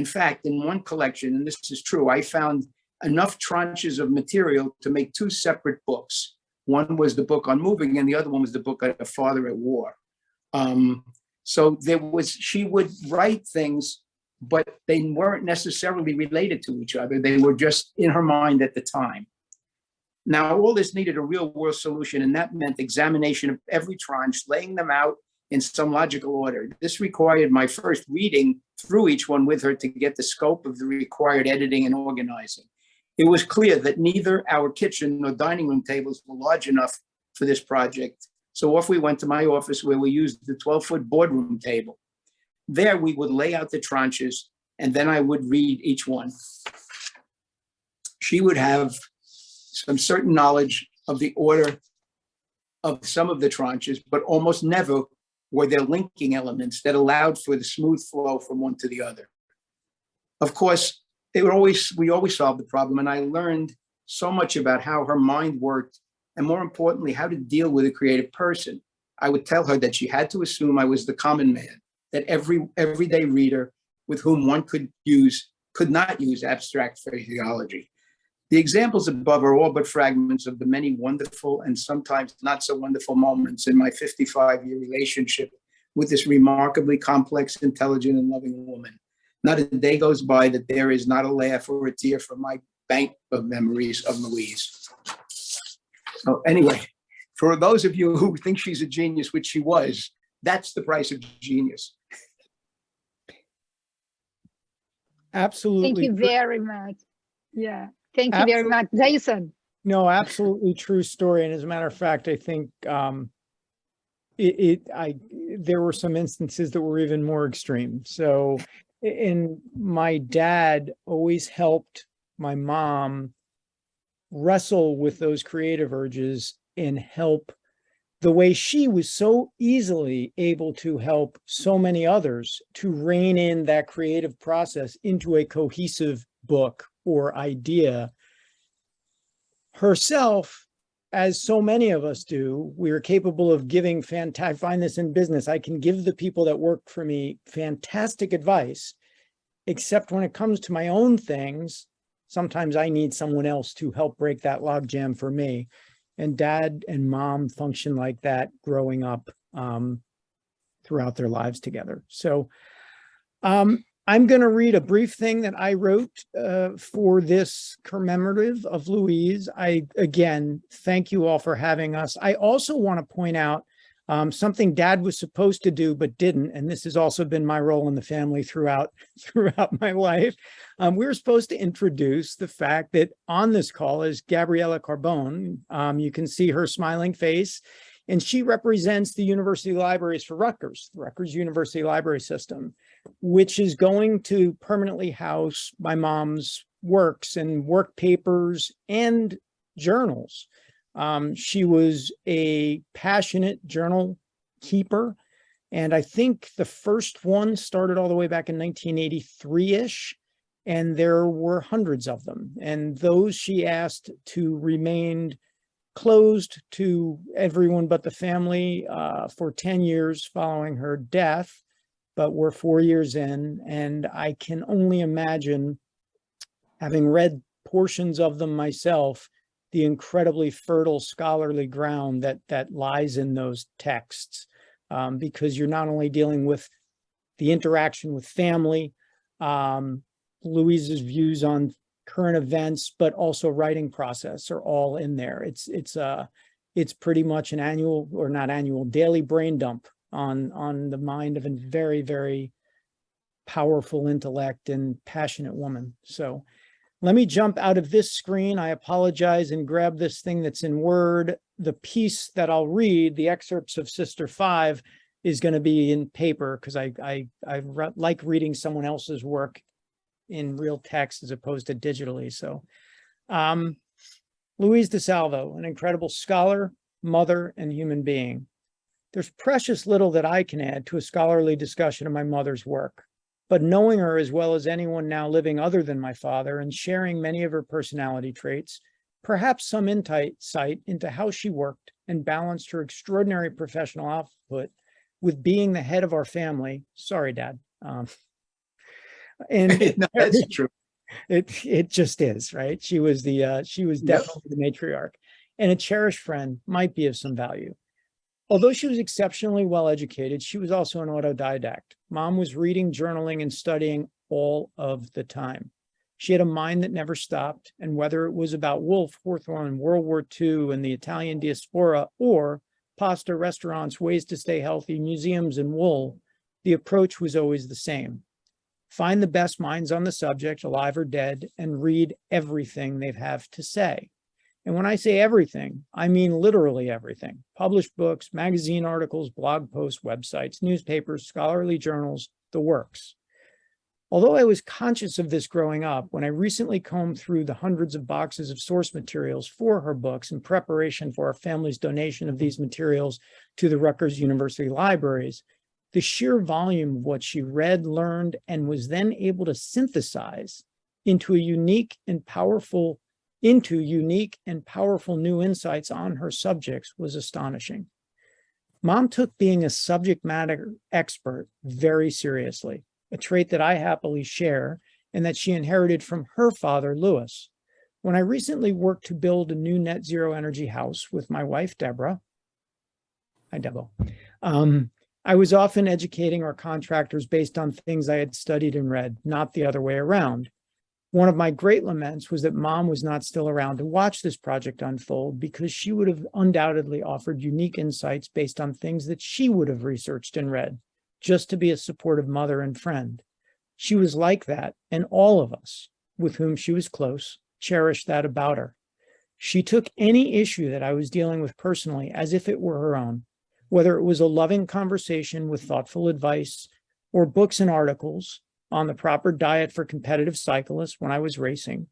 fact, in one collection, and this is true, I found enough tranches of material to make two separate books. One was the book on moving, and the other one was the book on A Father at War. So she would write things, but they weren't necessarily related to each other. They were just in her mind at the time. Now, all this needed a real world solution, and that meant examination of every tranche, laying them out in some logical order. This required my first reading through each one with her to get the scope of the required editing and organizing. It was clear that neither our kitchen nor dining room tables were large enough for this project. So off we went to my office, where we used the 12-foot boardroom table. There we would lay out the tranches, and then I would read each one. She would have some certain knowledge of the order of some of the tranches, but almost never were there linking elements that allowed for the smooth flow from one to the other. Of course, we always solved the problem, and I learned so much about how her mind worked, and more importantly, how to deal with a creative person. I would tell her that she had to assume I was the common man, that everyday reader with whom one could not use abstract phraseology. The examples above are all but fragments of the many wonderful and sometimes not so wonderful moments in my 55-year relationship with this remarkably complex, intelligent, and loving woman. Not a day goes by that there is not a laugh or a tear from my bank of memories of Louise. So anyway, for those of you who think she's a genius, which she was, that's the price of genius. Absolutely. Thank you very much. Yeah. Thank you very much, Jason. No, absolutely true story. And as a matter of fact, I think there were some instances that were even more extreme. So, and my dad always helped my mom wrestle with those creative urges and help the way she was so easily able to help so many others to rein in that creative process into a cohesive book or idea. Herself, as so many of us do, we are capable of giving I find this in business. I can give the people that work for me fantastic advice, except when it comes to my own things, sometimes I need someone else to help break that logjam for me. And dad and mom function like that growing up throughout their lives together. So I'm going to read a brief thing that I wrote for this commemorative of Louise. Again, thank you all for having us. I also want to point out something Dad was supposed to do but didn't, and this has also been my role in the family throughout my life. We were supposed to introduce the fact that on this call is Gabriella Carbone. You can see her smiling face, and she represents the University Libraries for Rutgers, the Rutgers University Library System, which is going to permanently house my mom's works and work papers and journals. She was a passionate journal keeper, and I think the first one started all the way back in 1983-ish, and there were hundreds of them. And those she asked to remain closed to everyone but the family for 10 years following her death, but we're 4 years in, and I can only imagine, having read portions of them myself, the incredibly fertile scholarly ground that lies in those texts, because you're not only dealing with the interaction with family, Louise's views on current events, but also writing process are all in there. It's pretty much an annual, or not annual, daily brain dump on the mind of a very, very powerful intellect and passionate woman. So let me jump out of this screen. I apologize, and grab this thing that's in Word. The piece that I'll read, the excerpts of Sister 5, is going to be in paper, because I like reading someone else's work in real text as opposed to digitally. So Louise DeSalvo, an incredible scholar, mother, and human being. There's precious little that I can add to a scholarly discussion of my mother's work, but knowing her as well as anyone now living other than my father, and sharing many of her personality traits, perhaps some insight into how she worked and balanced her extraordinary professional output with being the head of our family. Sorry, Dad. And No, that's true. It just is, right? She was definitely the matriarch, and a cherished friend, might be of some value. Although she was exceptionally well educated, she was also an autodidact. Mom was reading, journaling, and studying all of the time. She had a mind that never stopped, and whether it was about Wolf, Hawthorne, World War II, and the Italian diaspora, or pasta restaurants, ways to stay healthy, museums, and wool, the approach was always the same. Find the best minds on the subject, alive or dead, and read everything they have to say. And when I say everything, I mean literally everything. Published books, magazine articles, blog posts, websites, newspapers, scholarly journals, the works. Although I was conscious of this growing up, when I recently combed through the hundreds of boxes of source materials for her books in preparation for our family's donation of these materials to the Rutgers University libraries, the sheer volume of what she read, learned, and was then able to synthesize into unique and powerful new insights on her subjects was astonishing. Mom took being a subject matter expert very seriously, a trait that I happily share and that she inherited from her father, Louis. When I recently worked to build a new net zero energy house with my wife, Deborah, hi, Debo, I was often educating our contractors based on things I had studied and read, not the other way around. One of my great laments was that Mom was not still around to watch this project unfold, because she would have undoubtedly offered unique insights based on things that she would have researched and read, just to be a supportive mother and friend. She was like that, and all of us with whom she was close cherished that about her. She took any issue that I was dealing with personally as if it were her own, whether it was a loving conversation with thoughtful advice, or books and articles on the proper diet for competitive cyclists when I was racing,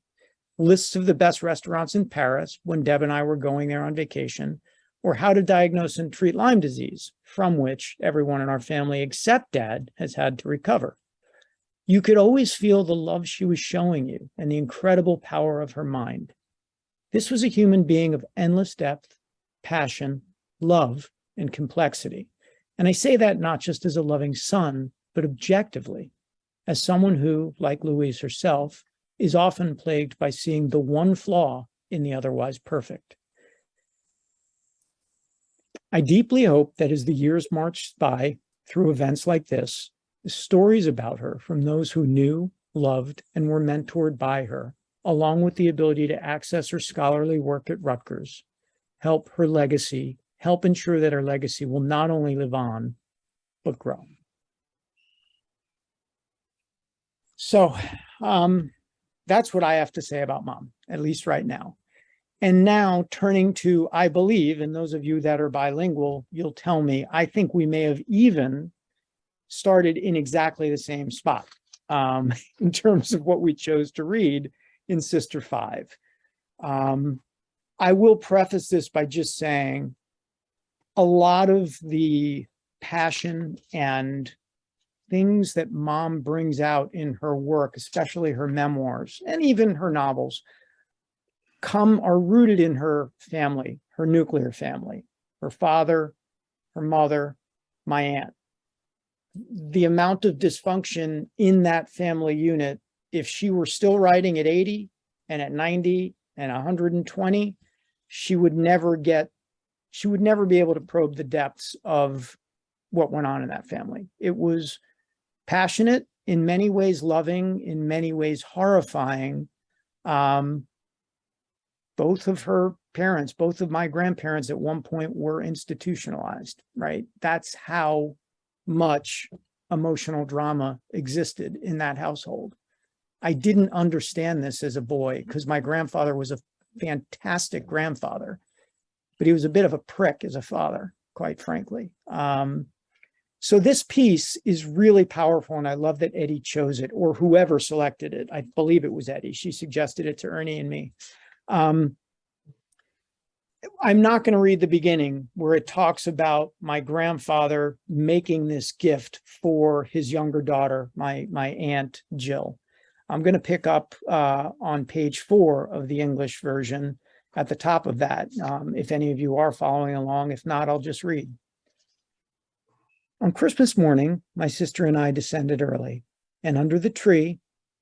lists of the best restaurants in Paris when Deb and I were going there on vacation, or how to diagnose and treat Lyme disease, from which everyone in our family except Dad has had to recover. You could always feel the love she was showing you and the incredible power of her mind. This was a human being of endless depth, passion, love, and complexity. And I say that not just as a loving son, but objectively, as someone who, like Louise herself, is often plagued by seeing the one flaw in the otherwise perfect. I deeply hope that as the years march by through events like this, the stories about her from those who knew, loved, and were mentored by her, along with the ability to access her scholarly work at Rutgers, help ensure that her legacy will not only live on, but grow. So that's what I have to say about Mom, at least right now. And now turning to, I believe, and those of you that are bilingual, you'll tell me, I think we may have even started in exactly the same spot in terms of what we chose to read in Sister 5. I will preface this by just saying a lot of the passion and things that Mom brings out in her work, especially her memoirs and even her novels, are rooted in her family, her nuclear family, her father, her mother, my aunt. The amount of dysfunction in that family unit, if she were still writing at 80 and at 90 and 120, she would never be able to probe the depths of what went on in that family. It was passionate, in many ways loving, in many ways horrifying. Both of her parents, both of my grandparents at one point were institutionalized, right? That's how much emotional drama existed in that household. I didn't understand this as a boy because my grandfather was a fantastic grandfather, but he was a bit of a prick as a father, quite frankly. So this piece is really powerful, and I love that Eddie chose it, or whoever selected it. I believe it was Eddie. She suggested it to Ernie and me. I'm not going to read the beginning where it talks about my grandfather making this gift for his younger daughter, my Aunt Jill. I'm going to pick up on page 4 of the English version at the top of that, if any of you are following along. If not, I'll just read. On Christmas morning, my sister and I descended early, and under the tree,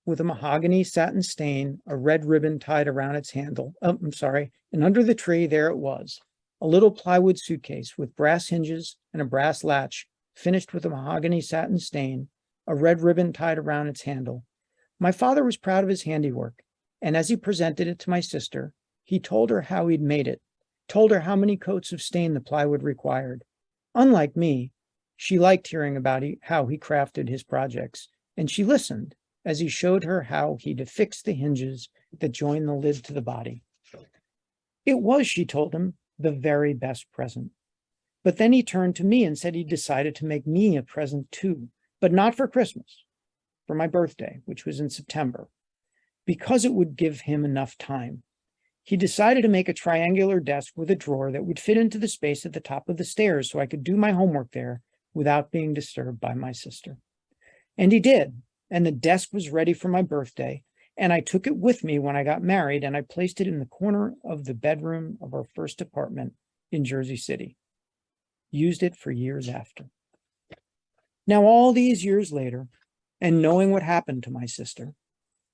with a mahogany satin stain, a red ribbon tied around its handle. And under the tree, there it was, a little plywood suitcase with brass hinges and a brass latch, finished with a mahogany satin stain, a red ribbon tied around its handle. My father was proud of his handiwork, and as he presented it to my sister, he told her how he'd made it, told her how many coats of stain the plywood required. Unlike me, she liked hearing about how he crafted his projects, and she listened as he showed her how he'd affixed the hinges that joined the lid to the body. It was, she told him, the very best present. But then he turned to me and said he decided to make me a present too, but not for Christmas, for my birthday, which was in September, because it would give him enough time. He decided to make a triangular desk with a drawer that would fit into the space at the top of the stairs so I could do my homework there without being disturbed by my sister. And he did. And the desk was ready for my birthday, and I took it with me when I got married, and I placed it in the corner of the bedroom of our first apartment in Jersey City. Used it for years after. Now, all these years later, and knowing what happened to my sister,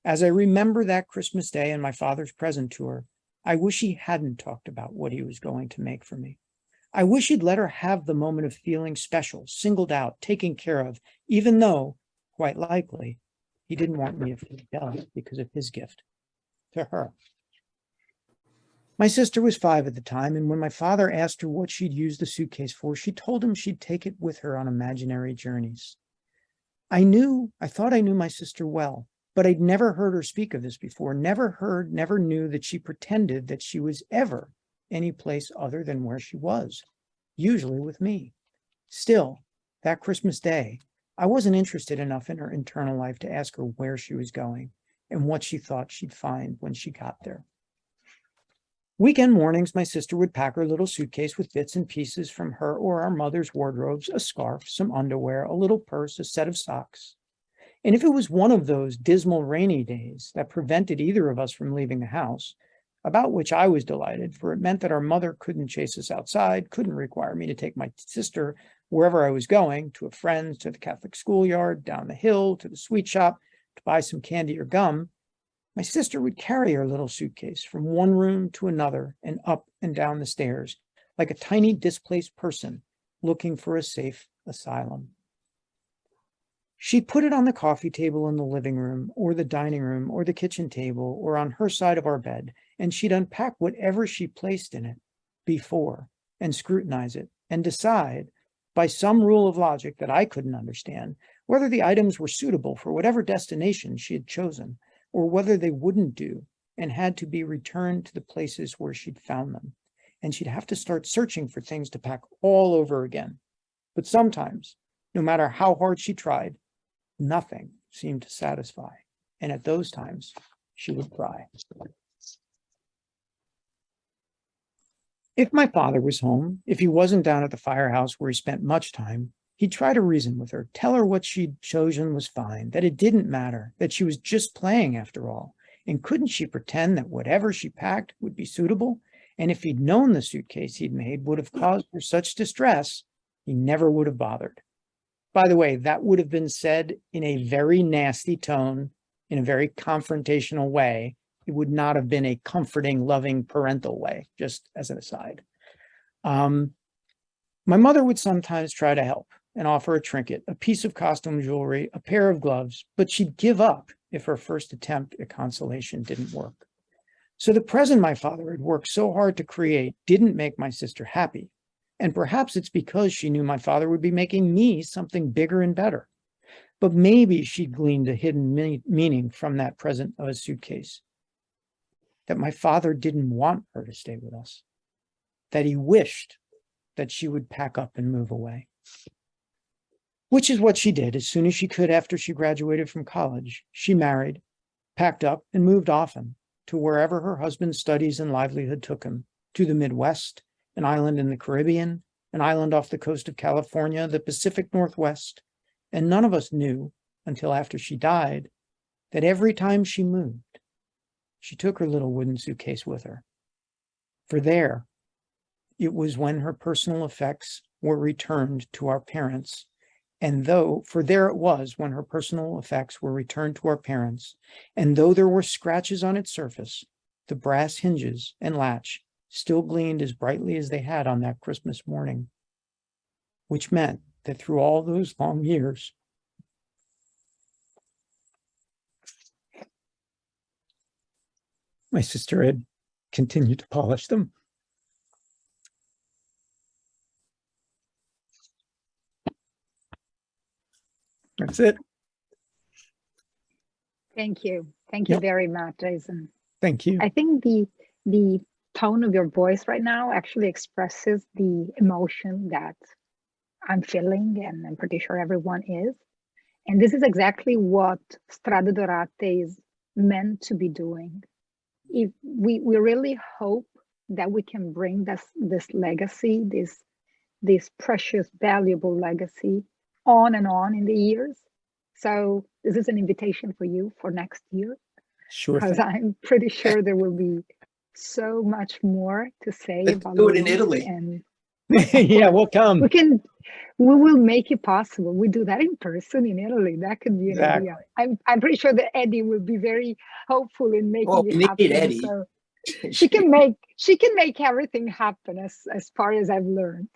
as I remember that Christmas day and my father's present to her, I wish he hadn't talked about what he was going to make for me. I wish he'd let her have the moment of feeling special, singled out, taken care of, even though, quite likely, he didn't want me to feel jealous because of his gift to her. My sister was 5 at the time, and when my father asked her what she'd use the suitcase for, she told him she'd take it with her on imaginary journeys. I thought I knew my sister well, but I'd never heard her speak of this before, never knew that she pretended that she was ever any place other than where she was, usually with me. Still, that Christmas day, I wasn't interested enough in her internal life to ask her where she was going and what she thought she'd find when she got there. Weekend mornings, my sister would pack her little suitcase with bits and pieces from her or our mother's wardrobes, a scarf, some underwear, a little purse, a set of socks. And if it was one of those dismal rainy days that prevented either of us from leaving the house, about which I was delighted, for it meant that our mother couldn't chase us outside, couldn't require me to take my sister wherever I was going, to a friend's, to the Catholic schoolyard, down the hill, to the sweet shop, to buy some candy or gum, my sister would carry her little suitcase from one room to another and up and down the stairs, like a tiny displaced person looking for a safe asylum. She'd put it on the coffee table in the living room, or the dining room, or the kitchen table, or on her side of our bed, and she'd unpack whatever she placed in it before and scrutinize it and decide, by some rule of logic that I couldn't understand, whether the items were suitable for whatever destination she had chosen, or whether they wouldn't do and had to be returned to the places where she'd found them. And she'd have to start searching for things to pack all over again. But sometimes, no matter how hard she tried, nothing seemed to satisfy. And at those times, she would cry. If my father was home, if he wasn't down at the firehouse where he spent much time, he'd try to reason with her, tell her what she'd chosen was fine, that it didn't matter, that she was just playing after all. And couldn't she pretend that whatever she packed would be suitable? And if he'd known the suitcase he'd made would have caused her such distress, he never would have bothered. By the way, that would have been said in a very nasty tone, in a very confrontational way. It would not have been a comforting, loving, parental way, just as an aside. My mother would sometimes try to help and offer a trinket, a piece of costume jewelry, a pair of gloves, but she'd give up if her first attempt at consolation didn't work. So the present my father had worked so hard to create didn't make my sister happy. And perhaps it's because she knew my father would be making me something bigger and better. But maybe she gleaned a hidden meaning from that present of a suitcase. That my father didn't want her to stay with us. That he wished that she would pack up and move away. Which is what she did as soon as she could after she graduated from college. She married, packed up, and moved often to wherever her husband's studies and livelihood took him, to the Midwest, an island in the Caribbean, an island off the coast of California, the Pacific Northwest. And none of us knew until after she died that every time she moved, she took her little wooden suitcase with her. For there, it was when her personal effects were returned to our parents. And though there it was when her personal effects were returned to our parents, and though there were scratches on its surface, the brass hinges and latch still gleamed as brightly as they had on that Christmas morning, which meant that through all those long years, my sister had continued to polish them. That's it. Thank you. Thank you Yep. very much, Jason. Thank you. I think the tone of your voice right now actually expresses the emotion that I'm feeling, and I'm pretty sure everyone is. And this is exactly what Strade Dorate is meant to be doing. If we really hope that we can bring this legacy, this precious, valuable legacy on and on in the years. So this is an invitation for you for next year. Sure Because thing. I'm pretty sure there will be so much more to say Let's about do it in Louise, Italy. and Yeah, we'll come. we will make it possible. We do that in person in Italy. That could be an Exactly. idea. I'm pretty sure that Eddie will be very hopeful in making Oh, it we need happen. Eddie. So she can make everything happen as far as I've learned.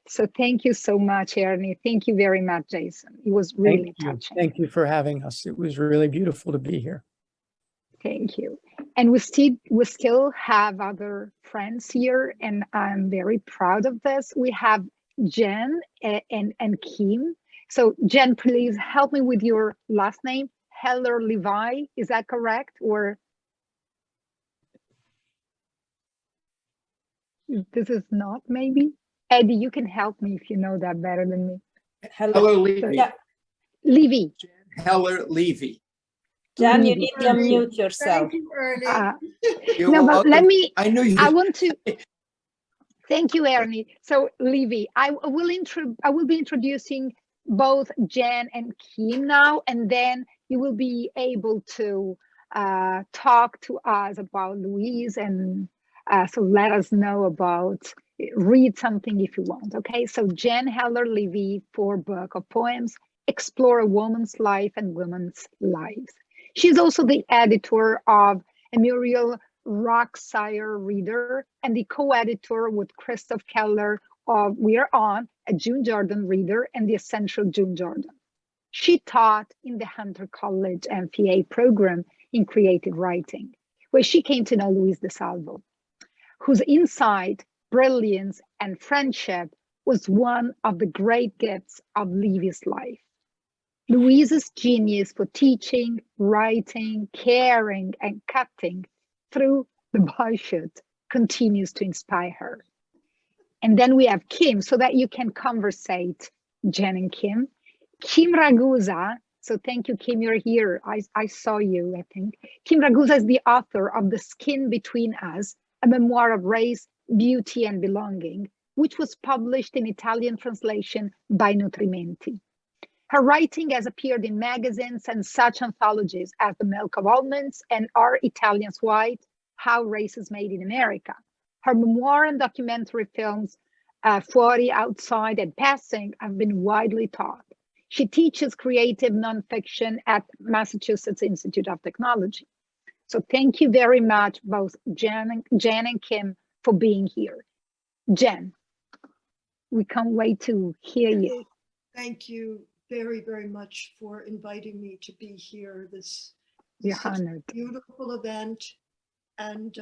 So thank you so much, Ernie. Thank you very much, Jason. It was really Thank you. touching. Thank you for having us. It was really beautiful to be here. Thank you. And we still have other friends here, and I'm very proud of this. We have Jen and Kim. So Jen, please help me with your last name, Heller Levi. Is that correct? Or this is not, maybe? Eddie, you can help me if you know that better than me. Heller Leavy. Yeah. Leavy. Heller Leavy. Jan, you Leavy. need to unmute yourself. Thank you, Ernie. You're No, but welcome. let me, I knew you. I want to, thank you, Ernie. So Leavy, I will be introducing both Jen and Kim now, and then you will be able to talk to us about Louise, and so let us know about, read something if you want, okay? So Jen Heller Leavy, for book of poems, Explore a Woman's Life and Women's Lives. She's also the editor of a Muriel Rocksire Reader and the co-editor with Christoph Keller of We Are On, a June Jordan Reader and the Essential June Jordan. She taught in the Hunter College MPA program in creative writing, where she came to know Louise DeSalvo, whose insight, brilliance, and friendship was one of the great gifts of Leavy's life. Louise's genius for teaching, writing, caring, and cutting through the bullshit continues to inspire her. And then we have Kim, so that you can conversate, Jen and Kim. Kim Ragusa, so thank you, Kim, you're here. I saw you, I think. Kim Ragusa is the author of The Skin Between Us, a memoir of race, beauty, and belonging, which was published in Italian translation by Nutrimenti. Her writing has appeared in magazines and such anthologies as The Milk of Almonds and Are Italians White? How Race is Made in America, Her memoir and documentary films, Fuori, Outside, and Passing, have been widely taught. She teaches creative nonfiction at Massachusetts Institute of Technology. So thank you very much, both Jen and Kim, for being here. Jen, we can't wait to hear you. Thank you very, very much for inviting me to be here. This We're is such honored. a beautiful event, and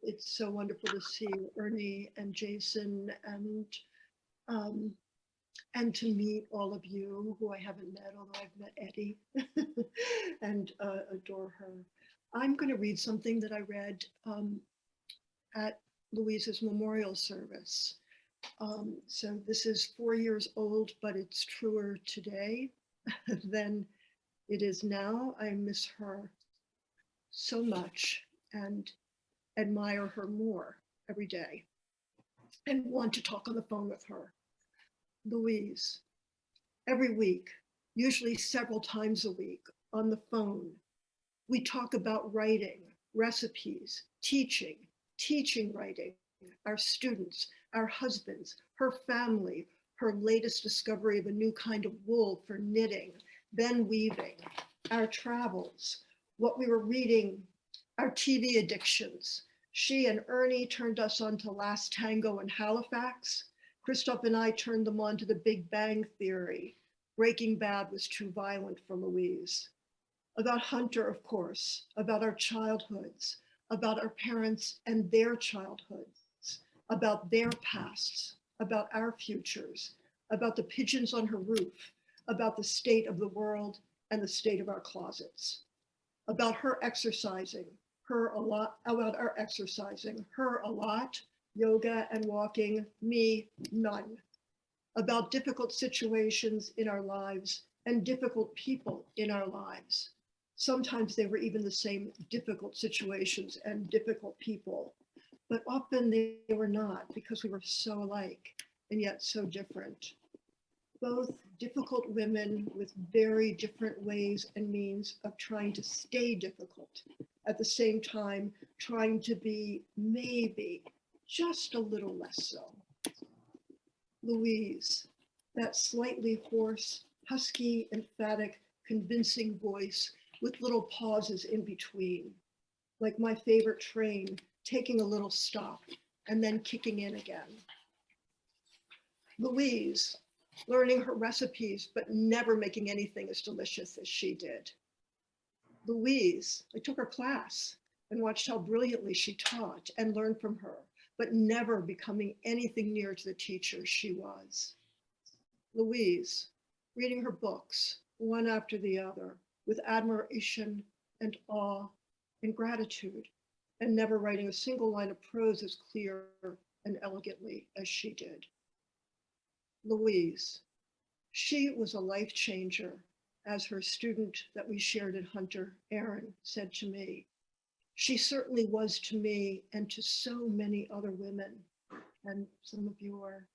it's so wonderful to see Ernie and Jason, and to meet all of you who I haven't met, although I've met Eddie and adore her. I'm going to read something that I read at Louise's memorial service. So this is 4 years old, but it's truer today than it is now. I miss her so much and admire her more every day and want to talk on the phone with her. Louise, every week, usually several times a week on the phone, we talk about writing, recipes, teaching writing, our students, our husbands, her family, her latest discovery of a new kind of wool for knitting, then weaving, our travels, what we were reading, our TV addictions. She and Ernie turned us on to Last Tango in Halifax. Christoph and I turned them on to The Big Bang Theory. Breaking Bad was too violent for Louise. About Hunter, of course, about our childhoods, about our parents and their childhoods, about their pasts, about our futures, about the pigeons on her roof, about the state of the world and the state of our closets, about her exercising, her a lot, about our exercising, her a lot, yoga and walking, me none, about difficult situations in our lives and difficult people in our lives. Sometimes they were even the same difficult situations and difficult people, but often they were not because we were so alike and yet so different. Both difficult women with very different ways and means of trying to stay difficult, at the same time trying to be maybe just a little less so. Louise, that slightly hoarse, husky, emphatic, convincing voice with little pauses in between, like my favorite train, taking a little stop and then kicking in again. Louise, learning her recipes, but never making anything as delicious as she did. Louise, I took her class and watched how brilliantly she taught and learned from her, but never becoming anything near to the teacher she was. Louise, reading her books, one after the other, with admiration and awe and gratitude, and never writing a single line of prose as clear and elegantly as she did. Louise, she was a life changer, as her student that we shared at Hunter, Aaron, said to me. She certainly was to me and to so many other women, and some of you are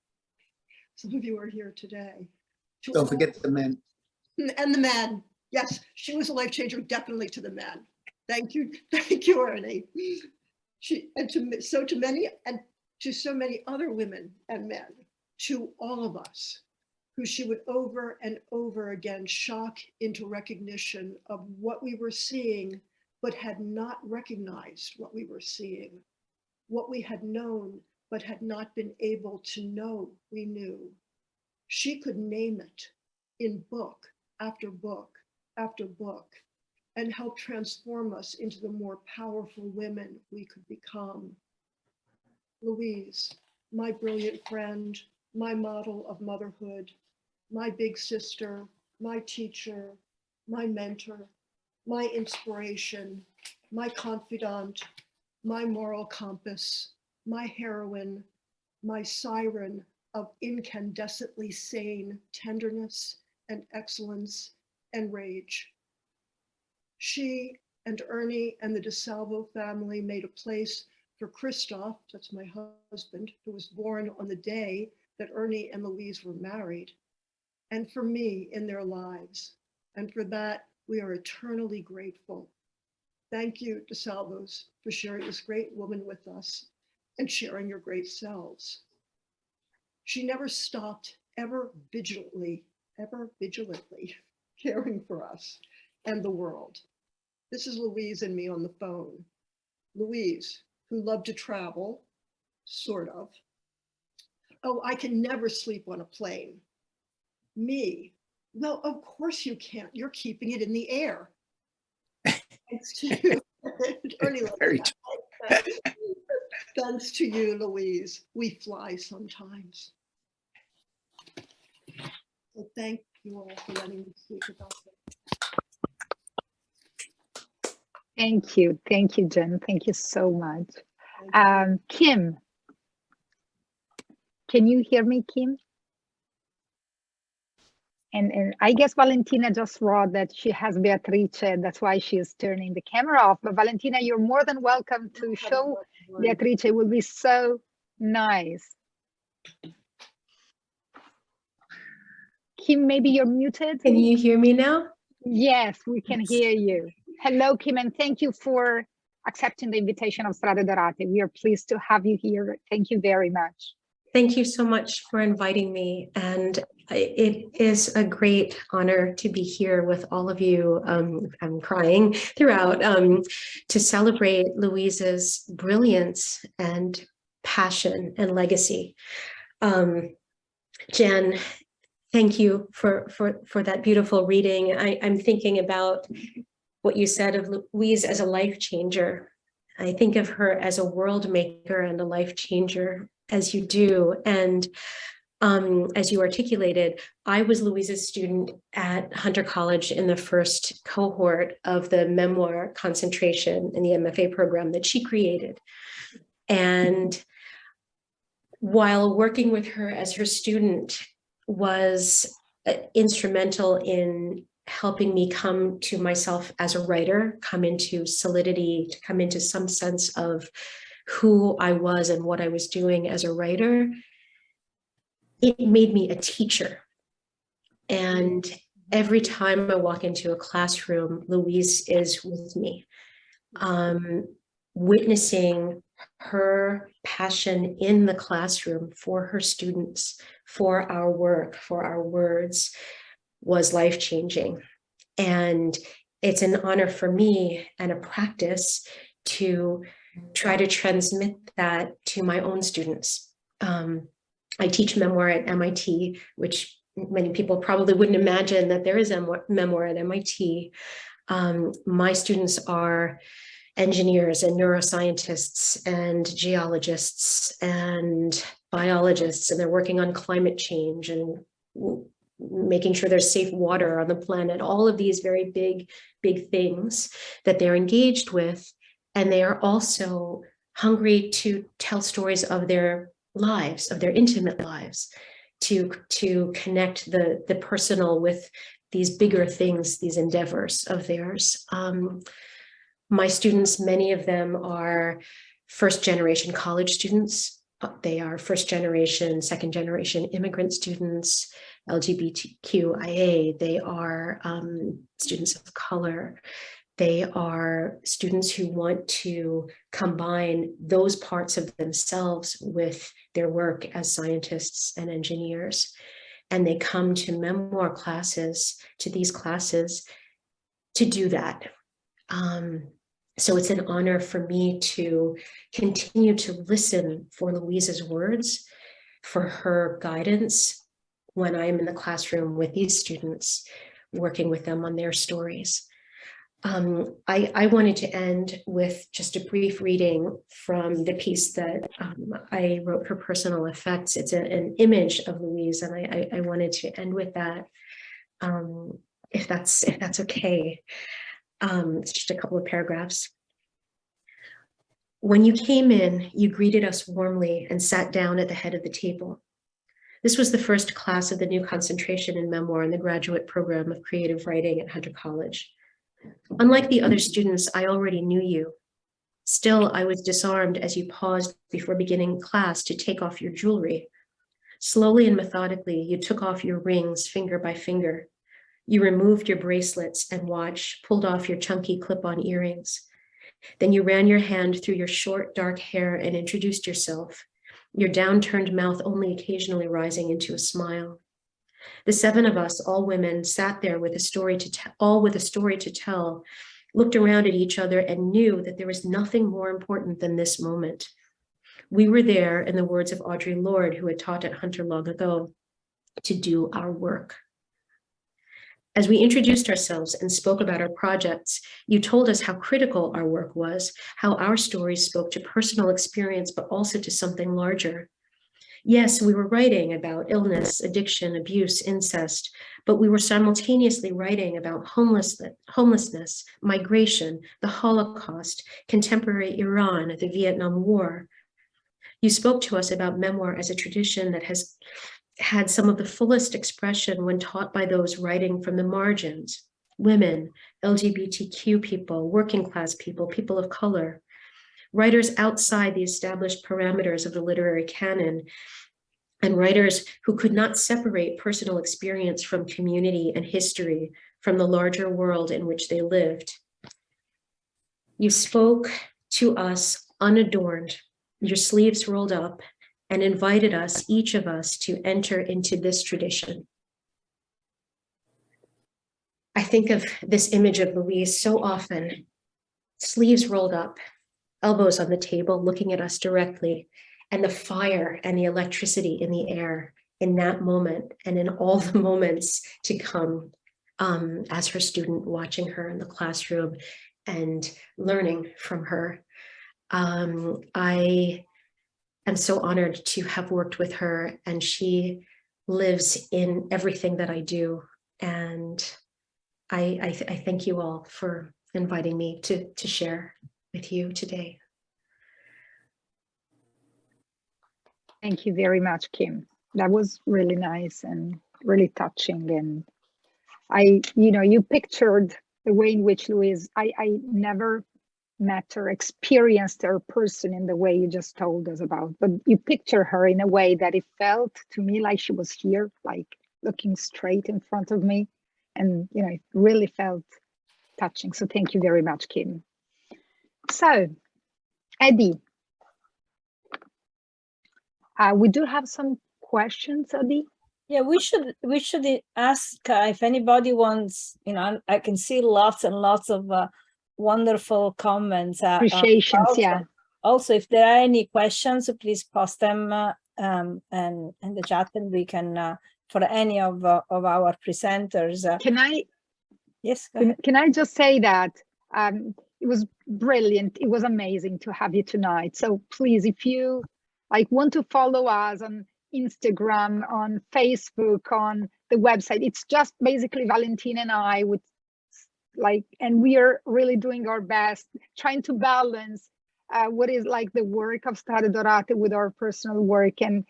here today. Don't forget the men. And the men. Yes, she was a life changer, definitely to the men. Thank you, Ernie. To so many other women and men, to all of us, who she would over and over again shock into recognition of what we were seeing, but had not recognized what we were seeing, what we had known, but had not been able to know we knew. She could name it in book after book after book and help transform us into the more powerful women we could become. Louise, my brilliant friend, my model of motherhood, my big sister, my teacher, my mentor, my inspiration, my confidant, my moral compass, my heroine, my siren of incandescently sane tenderness and excellence and rage. She and Ernie and the DeSalvo family made a place for Christoph, that's my husband, who was born on the day that Ernie and Louise were married, and for me in their lives. And for that, we are eternally grateful. Thank you, DeSalvos, for sharing this great woman with us. and sharing your great selves. She never stopped, ever vigilantly caring for us and the world. This is Louise and me on the phone. Louise, who loved to travel, sort of. Oh, I can never sleep on a plane. Me, well, of course you can't. You're keeping it in the air. Thanks to you. Ernie, Very thanks to you, Louise. We fly sometimes. So thank you all for letting me speak about that. Thank you, Jen. Thank you so much. Kim, can you hear me, Kim? And I guess Valentina just wrote that she has Beatrice, that's why she is turning the camera off. But Valentina, you're more than welcome to show Beatrice. It will be so nice. Kim, maybe you're muted. Can you hear me now? Yes, we can hear you. Hello, Kim, and thank you for accepting the invitation of Strade Dorate. We are pleased to have you here. Thank you very much. Thank you so much for inviting me. And it is a great honor to be here with all of you. I'm crying throughout to celebrate Louise's brilliance and passion and legacy. Jen, thank you for that beautiful reading. I'm thinking about what you said of Louise as a life changer. I think of her as a world maker and a life changer, as you do. And as you articulated, I was Louise's student at Hunter College in the first cohort of the memoir concentration in the MFA program that she created. And while working with her as her student was instrumental in helping me come to myself as a writer, come into solidity, to come into some sense of who I was and what I was doing as a writer, it made me a teacher. And every time I walk into a classroom, Louise is with me, witnessing her passion in the classroom for her students, for our work, for our words, was life-changing. And it's an honor for me and a practice to try to transmit that to my own students. I teach memoir at MIT, which many people probably wouldn't imagine that there is a memoir at MIT. My students are engineers and neuroscientists and geologists and biologists, and they're working on climate change and making sure there's safe water on the planet, all of these very big things that they're engaged with. And they are also hungry to tell stories of their lives, of their intimate lives, to connect the personal with these bigger things, these endeavors of theirs. My students, many of them are first-generation college students. They are first-generation, second-generation immigrant students, LGBTQIA. They are students of color. They are students who want to combine those parts of themselves with their work as scientists and engineers. And they come to memoir classes, to these classes, to do that. So it's an honor for me to continue to listen for Louise's words, for her guidance when I'm in the classroom with these students, working with them on their stories. I wanted to end with just a brief reading from the piece that I wrote, Her Personal Effects. It's an image of Louise, and I wanted to end with that, if that's okay. It's just a couple of paragraphs. When you came in, you greeted us warmly and sat down at the head of the table. This was the first class of the new concentration in memoir in the graduate program of creative writing at Hunter College. Unlike the other students, I already knew you. Still, I was disarmed as you paused before beginning class to take off your jewelry. Slowly and methodically, you took off your rings finger by finger. You removed your bracelets and watch, pulled off your chunky clip-on earrings. Then you ran your hand through your short, dark hair and introduced yourself, your downturned mouth only occasionally rising into a smile. The seven of us, all women, sat there with a story to tell, looked around at each other and knew that there was nothing more important than this moment. We were there, in the words of Audre Lorde, who had taught at Hunter long ago, to do our work. As we introduced ourselves and spoke about our projects, you told us how critical our work was, how our stories spoke to personal experience, but also to something larger. Yes, we were writing about illness, addiction, abuse, incest, but we were simultaneously writing about homelessness, migration, the Holocaust, contemporary Iran, the Vietnam War. You spoke to us about memoir as a tradition that has had some of the fullest expression when taught by those writing from the margins, women, LGBTQ people, working class people, people of color, writers outside the established parameters of the literary canon, and writers who could not separate personal experience from community and history from the larger world in which they lived. You spoke to us unadorned, your sleeves rolled up, and invited us, each of us, to enter into this tradition. I think of this image of Louise so often, sleeves rolled up, elbows on the table, looking at us directly, and the fire and the electricity in the air in that moment and in all the moments to come as her student, watching her in the classroom and learning from her. I am so honored to have worked with her, and she lives in everything that I do. And I thank you all for inviting me to share with you today. Thank you very much, Kim. That was really nice and really touching. And you pictured the way in which Louise, I never met her, experienced her person in the way you just told us about, but you picture her in a way that it felt to me like she was here, like looking straight in front of me. And, it really felt touching. So thank you very much, Kim. So, Eddie, we do have some questions, Eddie. Yeah, we should ask if anybody wants, I can see lots and lots of wonderful comments. Appreciations, yeah. Also, if there are any questions, please post them in the chat, and we can, for any of our presenters. Can I? Yes. Can I just say that it was brilliant. It was amazing to have you tonight. So please, if you want to follow us on Instagram, on Facebook, on the website, it's just basically Valentina and I with and we are really doing our best, trying to balance what is the work of Strade Dorate with our personal work, and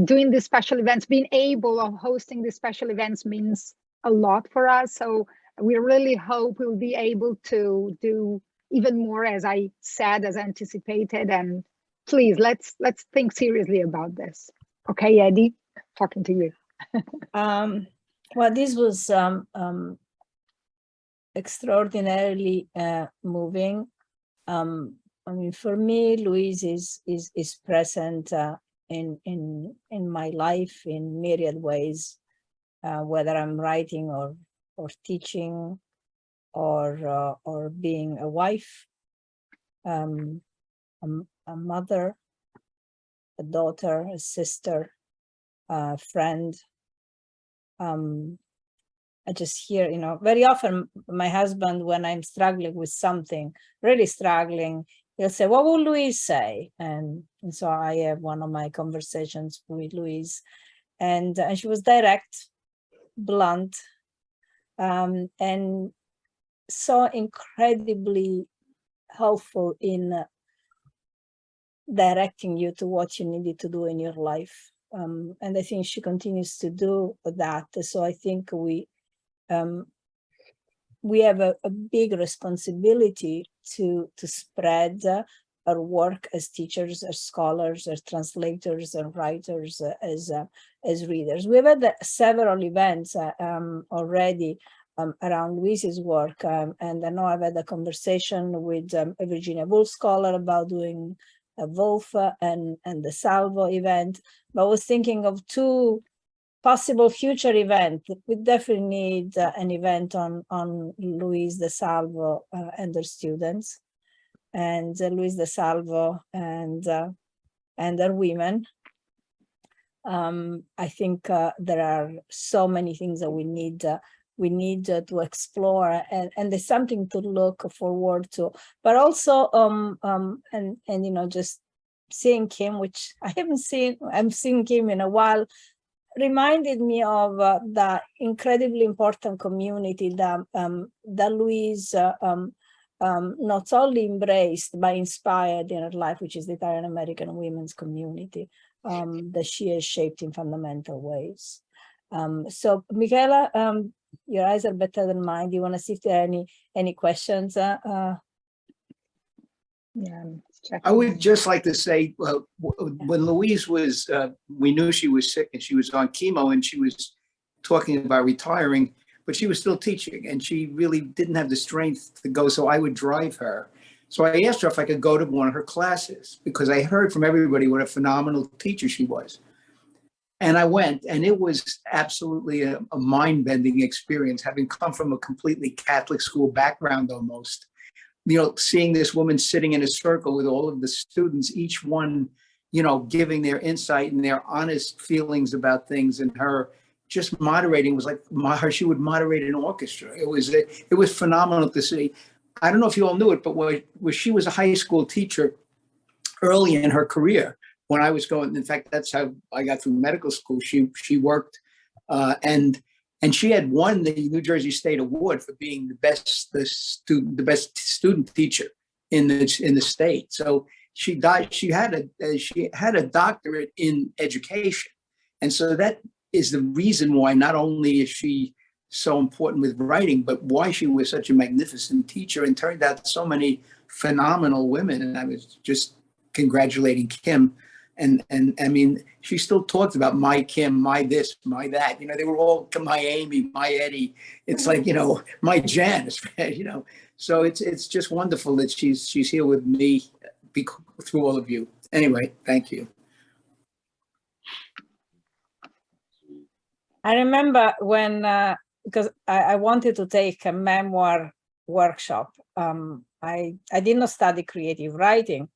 doing these special events, being able of hosting these special events means a lot for us. So we really hope we'll be able to do even more, as I said, as anticipated. And please, let's think seriously about this. Okay, Eddie, talking to you. Well, this was extraordinarily moving. For me, Louise is present in my life in myriad ways, whether I'm writing or teaching or being a wife, a mother, a daughter, a sister, a friend. I just hear, very often my husband, when I'm struggling with something, really struggling, he'll say, what will Louise say? And so I have one of my conversations with Louise, and she was direct, blunt, and so incredibly helpful in directing you to what you needed to do in your life. And I think she continues to do that. So I think we have a big responsibility to spread our work as teachers, as scholars, as translators, as writers, as readers. We've had several events already around Louise's work. And I know I've had a conversation with a Virginia Woolf scholar about doing a Woolf and DeSalvo event, but I was thinking of two possible future events. We definitely need an event on Louise DeSalvo and her students, and Louise DeSalvo and her women. I think there are so many things that we need to explore, and there's something to look forward to. But also, and you know, just seeing Kim, which I haven't seen Kim in a while, reminded me of the incredibly important community that Louise not only embraced but inspired in her life, which is the Italian American women's community, that she has shaped in fundamental ways. So Michela, your eyes are better than mine. Do you want to see if there are any questions? Yeah, I would just like to say, when Louise was, we knew she was sick and she was on chemo and she was talking about retiring, but she was still teaching and she really didn't have the strength to go. So I would drive her. So I asked her if I could go to one of her classes because I heard from everybody what a phenomenal teacher she was. And I went, and it was absolutely a mind-bending experience, having come from a completely Catholic school background almost. You know, seeing this woman sitting in a circle with all of the students, each one, you know, giving their insight and their honest feelings about things, and her just moderating was like she would moderate an orchestra. It was phenomenal to see. I don't know if you all knew it, but where she was a high school teacher early in her career, when I was going, in fact, that's how I got through medical school. She worked, and she had won the New Jersey State Award for being the best student teacher in the state. So she had a doctorate in education, and so that is the reason why not only is she so important with writing, but why she was such a magnificent teacher and turned out so many phenomenal women. And I was just congratulating Kim. And I mean, she still talks about my Kim, my this, my that. You know, they were all my Amy, my Eddie. It's like, you know, my Janice. You know, so it's just wonderful that she's here with me through all of you. Anyway, thank you. I remember when because I wanted to take a memoir workshop. I did not study creative writing.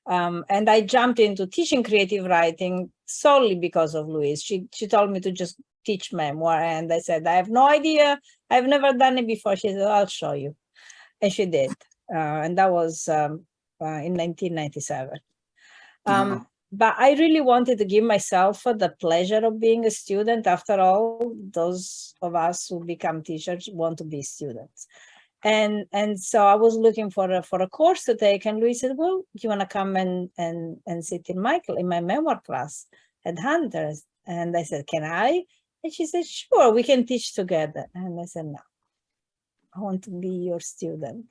And I jumped into teaching creative writing solely because of Louise. She told me to just teach memoir. And I said, I have no idea. I've never done it before. She said, I'll show you. And she did. And that was in 1997. But I really wanted to give myself the pleasure of being a student. After all, those of us who become teachers want to be students. And so I was looking for a course to take, and Louise said, well, do you want to come and sit in my memoir class at Hunter's? And I said, can I? And she said, sure, we can teach together. And I said, no, I want to be your student.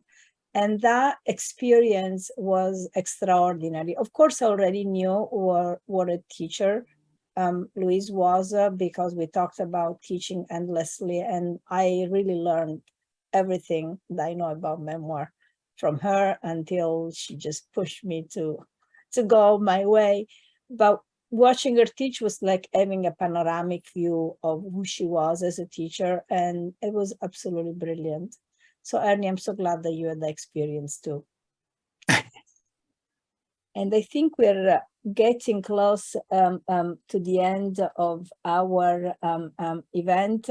And that experience was extraordinary. Of course, I already knew what a teacher Louise was because we talked about teaching endlessly, and I really learned everything that I know about memoir from her until she just pushed me to go my way. But watching her teach was like having a panoramic view of who she was as a teacher, and it was absolutely brilliant. So Ernie, I'm so glad that you had the experience too. And I think we're getting close to the end of our event.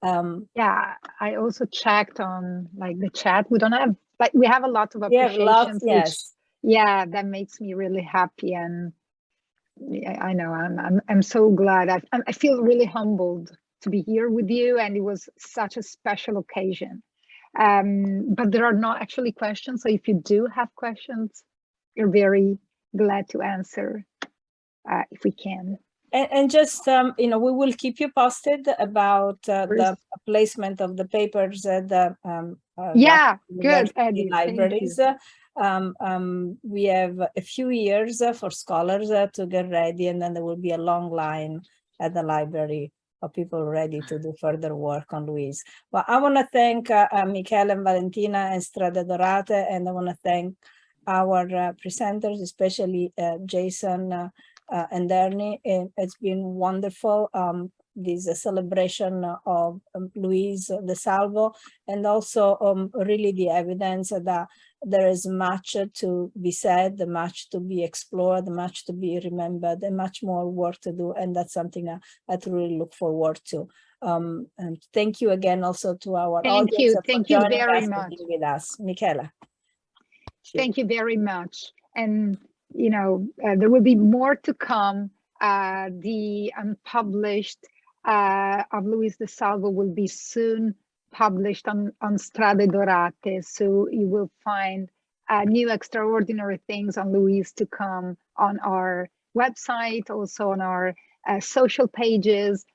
Yeah, I also checked on like the chat. We don't have we have a lot of appreciations. Yes. Yeah, that makes me really happy, and I know I'm so glad. I feel really humbled to be here with you, and it was such a special occasion. But there are not actually questions, so if you do have questions, we're very glad to answer if we can. And just, you know, we will keep you posted about the placement of the papers at the good, Eddie, libraries. We have a few years for scholars to get ready, and then there will be a long line at the library of people ready to do further work on Louise. Well, I want to thank Michela and Valentina and Strade Dorate, and I want to thank our presenters, especially Jason and Ernie. It's been wonderful. This celebration of Louise DeSalvo, and also really the evidence that there is much to be said, much to be explored, much to be remembered, and much more work to do. And that's something that I really look forward to. And thank you again also to our audience. Thank you very much. With us, Michela. Thank you very much. And, you know, there will be more to come. The unpublished of Louise DeSalvo will be soon published on Strade Dorate. So you will find new extraordinary things on Louise to come on our website, also on our social pages.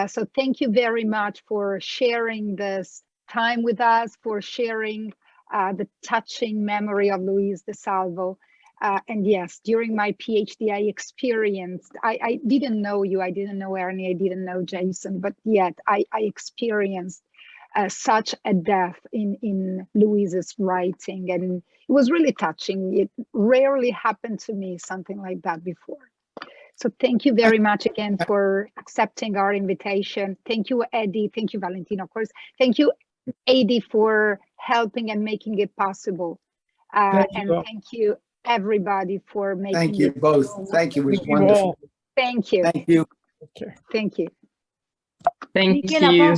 So thank you very much for sharing this time with us, for sharing the touching memory of Louise DeSalvo. And yes, during my PhD, I experienced, I didn't know you, I didn't know Ernie, I didn't know Jason, but yet I experienced such a depth in Louise's writing, and it was really touching. It rarely happened to me, something like that before. So thank you very much again for accepting our invitation. Thank you, Eddie. Thank you, Valentina, of course. Thank you, Eddie, for helping and making it possible. Thank you, everybody, for making Thank you it both. so Thank you. It was Thank you wonderful. all. Thank you. Thank you. Okay. Thank you. Thank Michela, you.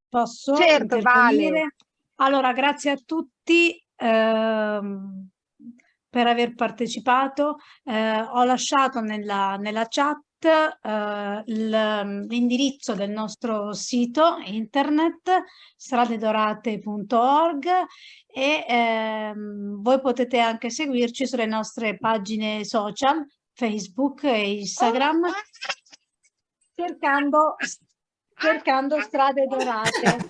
posso Certo, intervenire? Vale. Allora, grazie a tutti per aver partecipato. Ho lasciato nella chat l'indirizzo del nostro sito internet stradedorate.org e voi potete anche seguirci sulle nostre pagine social, Facebook e Instagram, cercando Strade Dorate.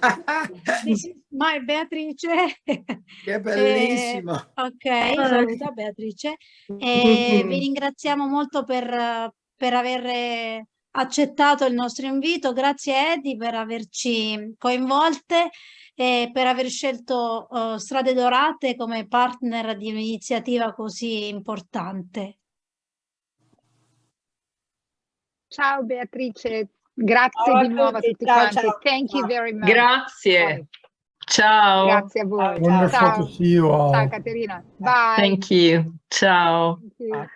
Ma Beatrice, Che bellissimo. ok, saluta Beatrice, e vi ringraziamo molto per aver accettato il nostro invito. Grazie Eddie per averci coinvolte e per aver scelto Strade Dorate come partner di un'iniziativa così importante. Ciao Beatrice, grazie di nuovo a tutti quanti. Thank you very much. Grazie. Ciao. Grazie a voi. Wonderful Ciao. to see you all. Ciao Caterina. Bye. Thank you. Ciao. Thank you.